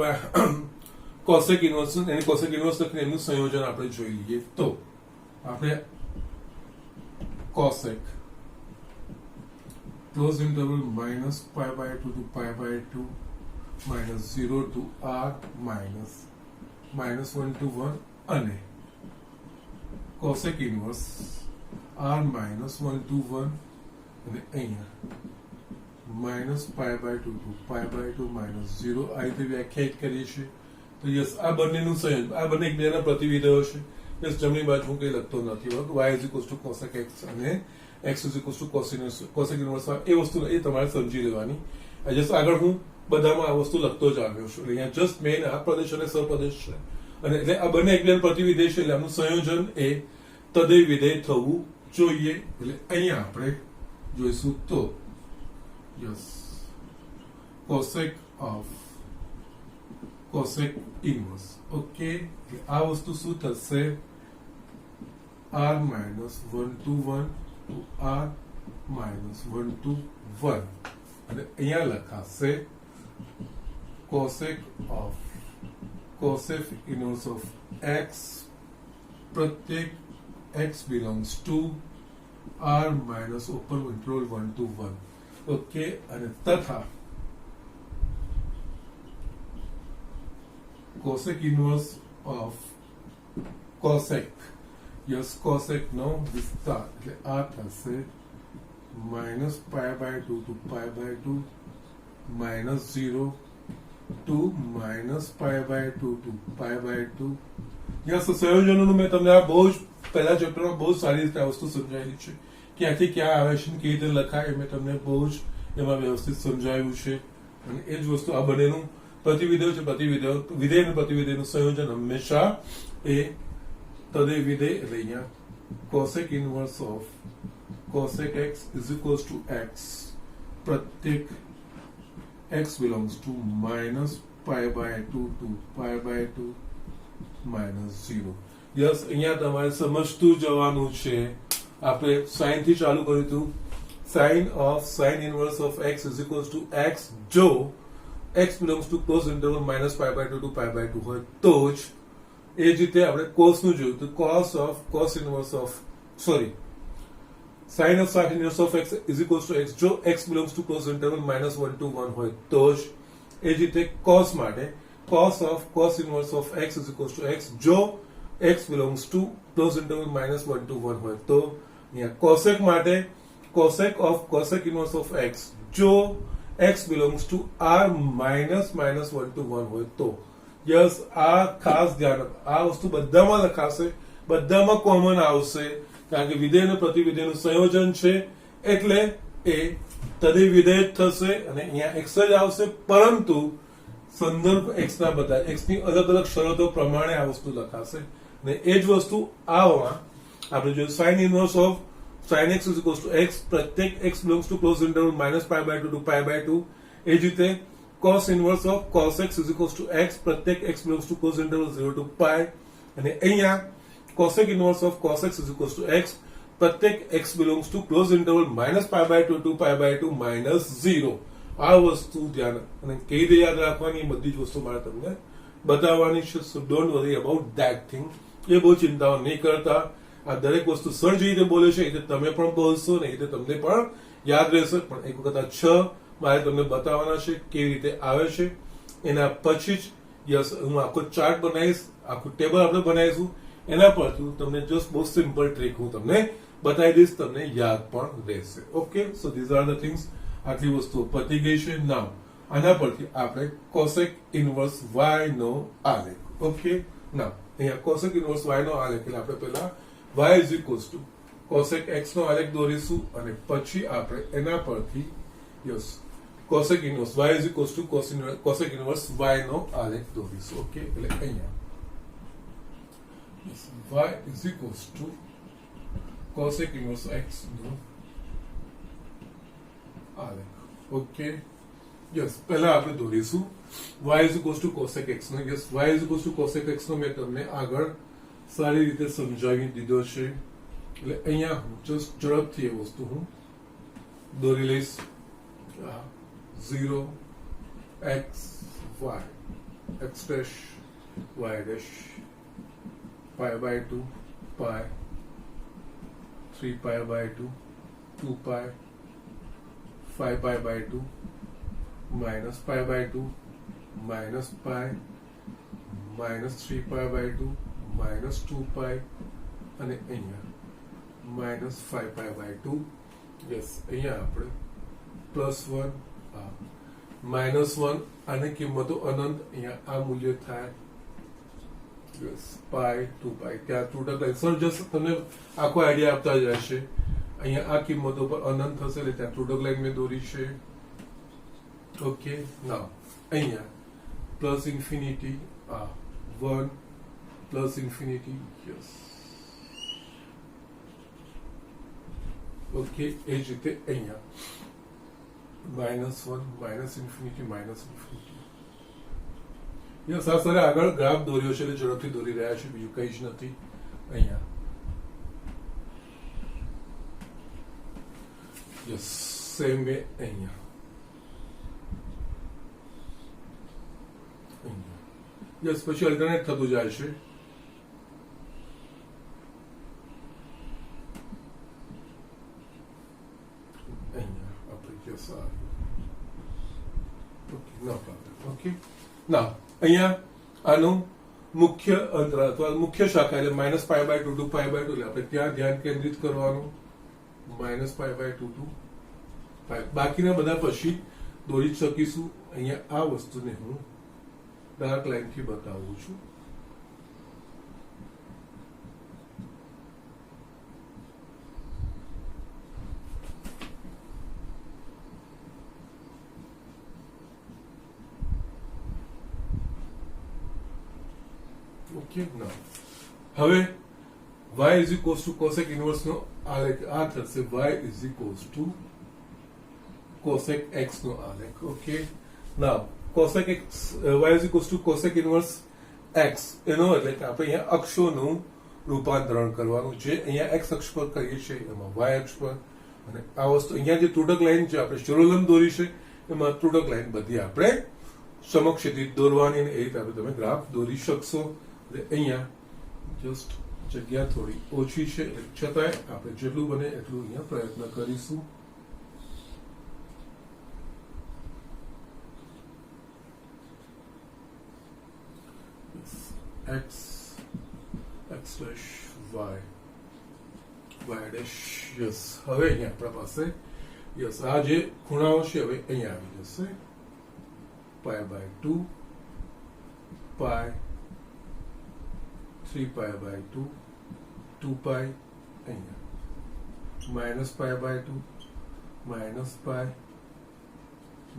cosec inverse એની cosec inverse લખીને એનું સંયોજન આપણે જોઈ લઈએ. તો આપણે cosec close interval -π/2 to π/2 -0 to r -1 to 1 અને cosec inverse r -1 to 1 અને અહીંયા -π/2 to π/2 -0 આ રીતે વ્યાખ્યાયિત કરીએ છીએ. તો યસ, આ બંનેનું સંયોજન આ બંને એકબીજાના પ્રતિવિધેયો છે. યસ, જમણી બાજુ હું કંઈ લખતો નથી. y is equals to cosec x અને x is equals to cosec inverse y એ વસ્તુ એ તમારે સમજી લેવાની. જસ્ટ આગળ હું બધામાં આ વસ્તુ લખતો જ આવ્યો છું. અહીંયા જસ્ટ મેઇન આ પ્રદેશ અને સપ્રદેશ છે અને એટલે આ બંને એકબીજાના પ્રતિવિધેય છે એટલે આનું સંયોજન એ તદેય વિધેય થવું જોઈએ. એટલે અહીંયા આપણે જોઈશું તો યસ cosec inverse. ઓકે, આ વસ્તુ શું થશે r -1 to 1 to r -1 to 1 અને અહીંયા લખાશે cosec inverse of x प्रत्येक x belongs to r minus open interval 1 to 1. Okay, અને તથા cosec inverse of cosec cosec નો વિસ્તાર એટલે આ થશે -π/2 to π/2 -0 to minus pi by two to pi by two. Yes, સંયોજનોનું મેં તમને આ બહુ જ પહેલા ચેપ્ટરમાં બહુ સારી રીતે આ વસ્તુ સમજાવેલી છે. ક્યાંથી ક્યાં આવે છે, કેવી રીતે લખાય, મેં તમને બહુ જ એમાં વ્યવસ્થિત સમજાવ્યું છે. અને એ જ વસ્તુ આ બંનેનું પ્રતિવિધેય છે. વિધેય અને પ્રતિવિધેયનું સંયોજન હંમેશા એ તદે વિધેય, એટલે અહીંયા cosec inverse of cosec x is equals to x પ્રત્યેક x belongs to minus pi by 2 to pi by 2 minus 0. Yes, અહીંયા તમારે સમજતું જવાનું છે. આપણે સાઇન થી ચાલુ કર્યું હતું. sin inverse of x is equals to x જો x belongs to close interval minus pi by 2 to pi by 2 હોય તો જ. એ જ રીતે આપણે cos નું જોયું તો cos inverse of sin inverse of x is equals to x જો x belongs to close interval minus 1 to 1 હોય તો જ. એ જ રીતે cos માટે cos inverse of x is equals to x જો x belongs to close interval minus 1 to 1 હોય તો. અહીંયા cosec માટે cosec inverse of x જો x belongs to r minus 1 to 1 હોય તો. યસ, આ ખાસ ધ્યાન રાખો. આ વસ્તુ બધામાં લખાશે, બધામાં કોમન આવશે, કારણ કે વિધેય અને પ્રતિવિધેયનું સંયોજન છે એટલે એ તદે વિધેય થશે અને અહીંયા x જ આવશે, પરંતુ સંદર્ભ x ના બધા x ની અલગ અલગ શરતો પ્રમાણે આ વસ્તુ લખાશે. અને એ જ વસ્તુ આમાં આપણે જો sin inverse of sin x is equals to x પ્રત્યેક x belongs to close interval minus pi by 2 to pi by 2. એ જ રીતે cos inverse of cos x is equals to x પ્રત્યેક x belongs to close interval 0 to pi. અને અહીંયા cosec inverse of cos x is equals to x પ્રત્યેક x belongs to close interval minus pi by 2 to pi by 2 minus 0. આ વસ્તુ ધ્યાન અને કઈ રીતે યાદ રાખવાની બધી જ વસ્તુ મારે તમને બતાવવાની છે. So don't worry about that thing. એ બહુ ચિંતાઓ નહીં કરતા. આ દરેક વસ્તુ સર જે રીતે બોલે છે એ રીતે તમે પણ બોલશો ને એ રીતે તમને પણ યાદ રહેશે. પણ એક વખત આ 6 મારે તમને બતાવવાના છે કેવી રીતે આવે છે. એના પછી જ યસ હું આખો ચાર્ટ બનાવીશ, આખું ટેબલ આપણે બનાવીશું. એના પરથી તમને જસ્ટ બહુ સિમ્પલ ટ્રીક હું તમને બતાવી દઈશ, તમને યાદ પણ રહેશે. Okay, so these are the things. આટલી વસ્તુઓ પતી ગઈ છે. નાવ આના પરથી આપણે cosec inverse y નો આલેખ. ઓકે, નાવ અહીંયા cosec inverse y નો આલેખ એટલે આપણે પહેલા y is equals to cosec x નો આલેખ દોરીશું અને પછી આપણે એના પરથી yes cosec inverse y is equals to cosec inverse y નો આલેખ દોરીશું. ઓકે, એટલે અહીંયા y is equals to cosec inverse x નો આલેખ. ઓકે, યસ પહેલા આપણે દોરીશું y is equals to cosec x નો. Yes, y is equals to cosec x નો મેં તમને આગળ સારી રીતે સમજાવી દીધો છે. એટલે અહીંયા હું જસ્ટ ઝડપથી એ વસ્તુ હું દોરી લઈશ. 0 x y x dash y dash pi by 2 pi 3 pi by 2 2 pi 5 pi by 2 minus pi by 2 minus pi minus 3 pi by 2 minus 2 pi અને અહીંયા minus 5 pi by 2. યસ, અહીંયા આપણે +1 -1 અને કિંમતો અનંત. અહીંયા આ મૂલ્ય થાય યસ પાઈ 2 પાઈ. ત્યાં ટોટલ સર જસ્ટ તમને આખો આઈડિયા આપતા જ રહેશે. અહીંયા આ કિંમતો પર અનંત થશે એટલે ત્યાં ટોટલ લાઈન મેં દોરી છે. ઓકે, નાવ અહીંયા plus infinity 1 plus infinity. Yes, okay, એ જ રીતે અહીંયા -1 minus infinity minus infinity. Yes, આ સર આગળ ગ્રાફ દોર્યો છે એટલે ઝડપથી દોરી રહ્યા છે, બીજું કઈ જ નથી. અહીંયા યસ સેમ વે અહીંયા યસ પછી અલ્ટરનેટ થતું જાય છે. અહીંયા આનું મુખ્ય અંતરાલ અથવા મુખ્ય શાખા એટલે -π/2 to π/2 એટલે આપણે ત્યાં ધ્યાન કેન્દ્રિત કરવાનું. -π/2 to π. બાકીના બધા પછી દોરી શકીશું. અહીંયા આ વસ્તુને હું ડાર્ક લાઈનથી બતાવું છું. ઓકે, ના હવે y is equals to cosec inverse નો આલેખ આ થશે. y is equals to cosec x નો આલેખ. Okay, now cosec x y is equals to cosec inverse x એનો એટલે કે આપણે અહીંયા અક્ષોનું રૂપાંતરણ કરવાનું છે. અહીંયા x અક્ષ પર કરીએ છીએ, એમાં y અક્ષ પર, અને આ વસ્તુ અહીંયા જે ત્રુટક લાઈન છે આપણે શિરોલંબ દોરી છે, એમાં ત્રુટક લાઈન બધી આપણે સમક્ષિતિજ દોરવાની, અને એ રીતે આપણે તમે ગ્રાફ દોરી શકશો. અહીંયા જસ્ટ જગ્યા થોડી ઓછી છે, છતાંય આપણે જેટલું બને એટલું અહીંયા પ્રયત્ન કરીશું. x x dash y y dash. Yes, હવે અહીંયા આપણા પાસે યસ આ જે ખૂણાઓ છે હવે અહીંયા આવી જશે. પાય by 2 pi 3 pi by 2 2 pi અહીંયા minus pi by 2 minus pi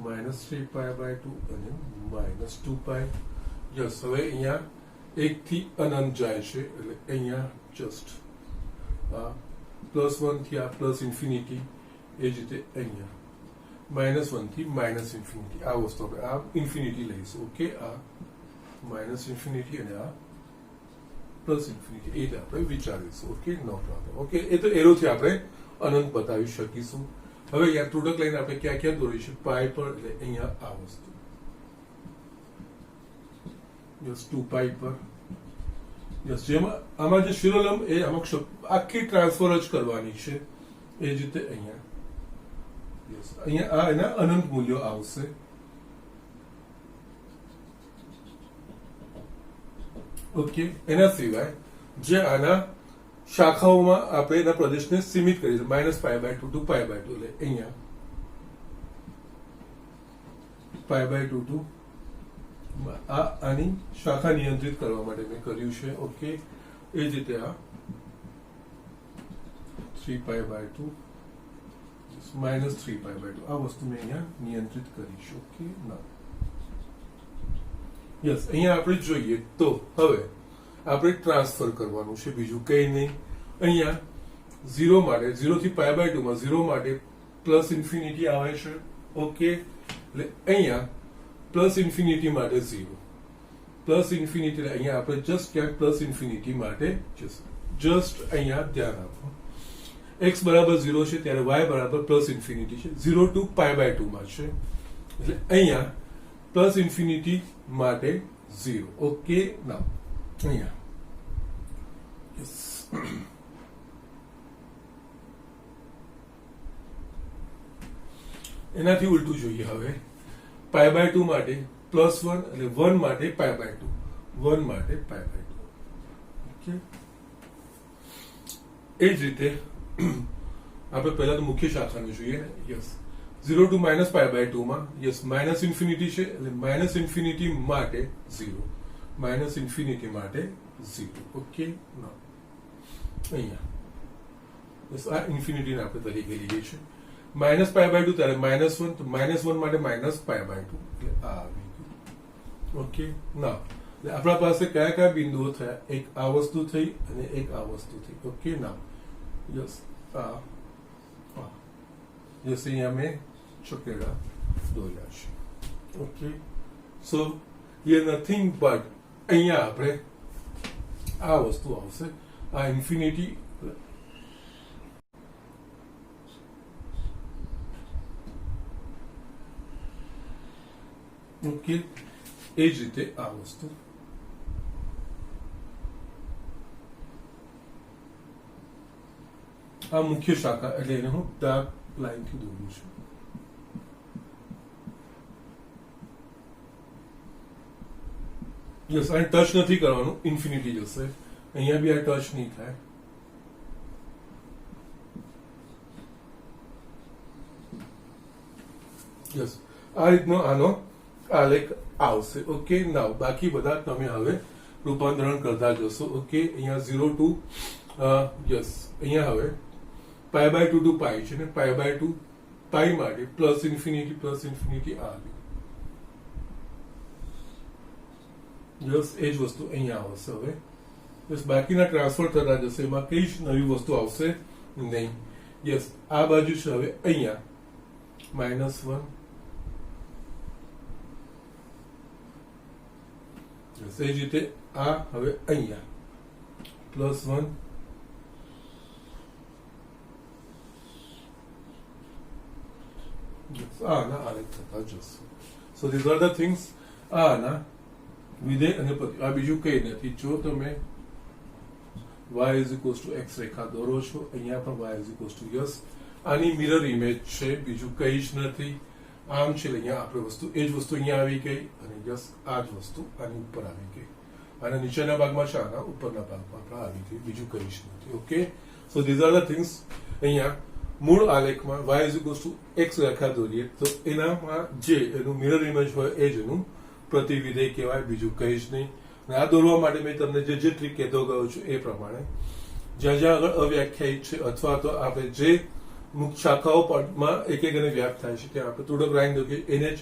minus 3 pi by 2 અને માઇનસ 2 પાય. યસ, હવે અહીંયા 1 થી અનંત જાય છે, એટલે અહીંયા જસ્ટ +1 થી આ પ્લસ ઇન્ફિનિટી, એ જ રીતે અહીંયા -1 થી માઇનસ ઇન્ફિનિટી. આ વસ્તુ આપણે આ ઇન્ફિનિટી લઈશું. ઓકે, આ માઇનસ ઇન્ફિનિટી અને આ પ્લસ ઇન્ફિનિટી, એ રીતે આપણે વિચારીશું. ઓકે, નો પ્રોબ્લેમ. ઓકે, એ તો એરોથી આપણે અનંત બતાવી શકીશું. હવે અહીંયા ત્રુટક લાઈન આપણે ક્યાં ક્યાં દોરીશું? પાય પર, એટલે અહીંયા આ વસ્તુ યસ 2 પાઈ પર. યસ, જેમાં આમાં જે શિરોલંબ એ અમુક આખી ટ્રાન્સફર જ કરવાની છે, એ જ રીતે અહીંયા યસ અહીંયા આ એના અનંત મૂલ્યો આવશે. ઓકે, એના સિવાય જે આના શાખાઓમાં આપણે એના પ્રદેશને સીમિત કરી છે, -π/2 to π/2, એટલે અહીંયા π/2 to આની શાખા નિયંત્રિત કરવા માટે મેં કર્યું છે. ઓકે, એ જ રીતે આ 3π/2 -3π/2 આ વસ્તુ મેં અહીંયા નિયંત્રિત કરી છે. ઓકે, ના યસ, અહીંયા આપણે જોઈએ તો હવે આપણે ટ્રાન્સફર કરવાનું છે, બીજું કંઈ નહીં. અહીંયા 0 માટે 0 થી π/2 માં 0 માટે પ્લસ ઇન્ફિનિટી આવે છે. ઓકે, એટલે અહીંયા પ્લસ ઇન્ફિનિટી માટે 0 પ્લસ ઇન્ફિનિટી, અહીંયા આપણે જસ્ટ ક્યાંક પ્લસ ઇન્ફિનિટી માટે જસ્ટ અહીંયા ધ્યાન આપો. x બરાબર 0 છે ત્યારે y બરાબર પ્લસ ઇન્ફિનિટી છે. 0 to π/2 માં છે, એટલે અહીંયા પ્લસ ઇન્ફિનિટી માટે 0. ઓકે, નાઉ અહીંયા યસ એનાથી ઉલટું જોઈએ. હવે π/2 માટે +1, એટલે 1 માટે π/2, 1 માટે π/2. ઓકે, એ જ રીતે આપણે પહેલા તો મુખ્ય શાખાનું જોઈએ ને. યસ, 0 to -π/2 માં યસ માઇનસ ઇન્ફિનિટી છે, એટલે માઇનસ ઇન્ફિનિટી માટે 0, માઇનસ ઇન્ફિનિટી માટે 0. ઓકે, ના અહીંયા યસ આ ઇન્ફિનિટીને આપણે તરીકે લઈએ છીએ. -π/2 ત્યારે -1, તો -1 માટે -π/2, એટલે આ આવી ગયું. ઓકે, ના આપણા પાસે કયા કયા બિંદુઓ થયા? એક આ વસ્તુ થઈ અને એક આ વસ્તુ થઈ. ઓકે, ના યસ યસ અહીંયા મેં ચોકેડા દોર્યા છે. ઓકે, સો યે નથિંગ બટ અહીંયા આપણે આ વસ્તુ આવશે, આ ઇન્ફિનિટી. ઓકે, એ જ રીતે આ વસ્તુ આ મુખ્ય શાખા, એટલે એને હું ડાર્ક લાઈન થી દોરું છું. યસ, અહીં ટચ નથી કરવાનું, ઇન્ફિનિટી જશે. અહીંયા બી આ ટચ નહીં થાય. યસ, આ રીતનો આનો આલેખ આવશે. ઓકે, નાવ બાકી બધા તમે હવે રૂપાંતરણ કરતા જશો. ઓકે, અહીંયા 0 ટુ યસ, અહીંયા હવે પાઈ બાય 2 ટુ પાઈ છે ને પાઈ બાય 2 પાઈ માટે પ્લસ ઇન્ફિનિટી આ યસ, એ જ વસ્તુ અહીંયા આવશે. હવે યસ, બાકીના ટ્રાન્સફર થતા જશે, એમાં કઈ જ નવી વસ્તુ આવશે નહીં. યસ, આ બાજુ છે હવે અહીંયા -1, યસ, એ જ રીતે આ હવે અહીંયા +1, આના આલેખ થતા જશે. સો ધીઝ આર ધ થિંગ્સ. આના વિધેય અને પ્રતિ, આ બીજું કઈ નથી. જો તમે y = x રેખા દોરો છો, અહીંયા પણ y = યસ, આની મિરર ઇમેજ છે, બીજું કઈ જ નથી. આમ છે, અહીંયા આપણે વસ્તુ એ જ વસ્તુ અહીંયા આવી ગઈ અને યસ આ જ વસ્તુ આની ઉપર આવી ગઈ. આના નીચેના ભાગમાં છે, આના ઉપરના ભાગમાં આપણે આવી ગઈ, બીજું કઈ જ નથી. Okay, so these are the things. અહીંયા મૂળ આલેખમાં y = x રેખા દોરીએ તો એનામાં જે એનું મિરર ઇમેજ હોય એ જ એનું પ્રતિવિધેય કહેવાય, બીજું કઈ જ નહીં. અને આ દોરવા માટે મેં તમને જે ટ્રીક કહેતો ગયો છું એ પ્રમાણે જ્યાં જ્યાં આગળ અવ્યાખ્યાયિત છે અથવા તો આપણે જે મુખ્ય શાખાઓમાં એક એક અને વ્યાપ્ત થાય છે ત્યાં આપણે થોડોક લાઈન દો કે એને જ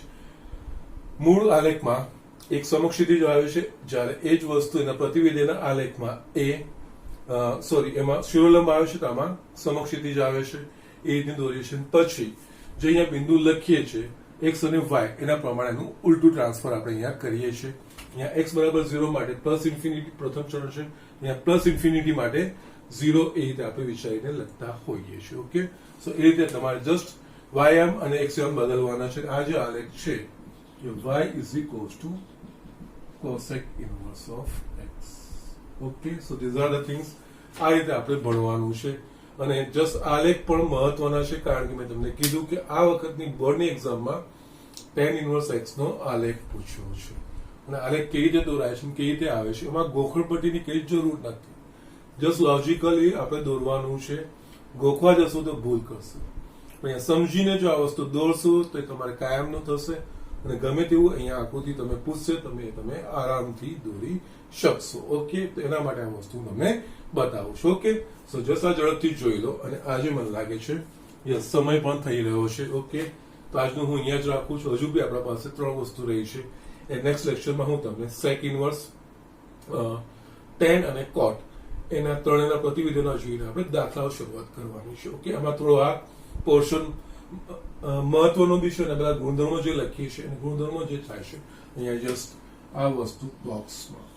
મૂળ આલેખમાં એક સમક્ષિતિજ આવે છે, જ્યારે એ જ વસ્તુ એના પ્રતિવિધેયના આલેખમાં એમાં શિરોલંબ આવે છે, તો આમાં સમક્ષિતિજ આવે છે. એ રીતની દોરીએ છે. પછી જે અહીંયા બિંદુ લખીએ છીએ x અને y, એના પ્રમાણેનું ઉલટું ટ્રાન્સફર આપણે અહીંયા કરીએ છીએ. અહીંયા x = 0 માટે +∞ પ્રથમ ચરણ છે, અહીંયા +∞ માટે 0, એ રીતે આપણે વિચારીને લખતા હોઈએ છીએ. ઓકે, સો એ રીતે તમારે જસ્ટ y અને x બદલવાના છે. આ જે આલેખ છે y = cosec inverse of x. Okay, so these are the things. આ રીતે આપણે ભણવાનું છે. અને જસ્ટ આલેખ પણ મહત્વના છે, કારણ કે મેં તમને કીધું કે આ વખતની બોર્ડની એક્ઝામમાં tan inverse x નો આલેખ પૂછ્યો છે. અને આલેખ કેવી રીતે દોરાય છે, કેવી રીતે આવે છે, એમાં ગોખણપટ્ટીની કઈ જરૂર નથી. જસ્ટ લોજિકલી આપણે દોરવાનું છે. ગોખવા જશો તો ભૂલ કરશો. અહીંયા સમજીને જો આ વસ્તુ દોરશો તો એ તમારે કાયમનું થશે. અને ગમે તેવું અહીંયા આકૃતિ તમે પૂછશે, તમે આરામથી દોરી શકશો. ઓકે, તો એના માટે આ વસ્તુ તમને બતાવું છું. ઓકે, સો જસ્ટ આ ઝડપથી જોઈ લો. અને આજે મને લાગે છે યસ સમય પણ થઈ રહ્યો છે. ઓકે, તો આજનું હું અહીંયા જ રાખું છું. હજુ બી આપણા પાસે 3 વસ્તુ રહી છે. એ નેક્સ્ટ લેક્ચરમાં હું તમને sec inverse, tan અને cot એના ત્રણેયના પ્રતિવિધેયના જોઈને આપણે દાખલાઓ શરૂઆત કરવાની છે. ઓકે, આમાં થોડો આ પોર્શન મહત્વનો બી છે અને બધા ગુણધર્મો જે લખીએ છીએ અને ગુણધર્મો જે થાય છે અહીંયા જસ્ટ આ વસ્તુ બોક્સમાં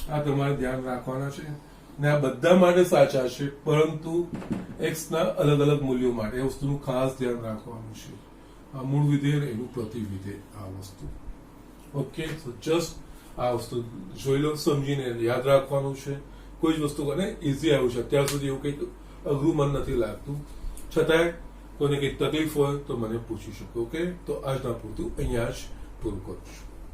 આ તમારે ધ્યાન રાખવાના છે. ને આ બધા માટે સાચા છે, પરંતુ x ના અલગ અલગ મૂલ્યો માટે એ વસ્તુનું ખાસ ધ્યાન રાખવાનું છે. આ મૂળ વિધેય એનું પ્રતિવિધેય આ વસ્તુ. ઓકે, સો જસ્ટ આ વસ્તુ જોઈ લો, સમજીને યાદ રાખવાનું છે. કોઈ જ વસ્તુ મને ઈઝી આવ્યું છે અત્યાર સુધી, એવું કંઈક અઘરું મન નથી લાગતું. છતાંય કોઈને કંઈક તકલીફ હોય તો મને પૂછી શકો. ઓકે, તો આજના પૂરતું અહીંયા જ પૂરું કરું છું.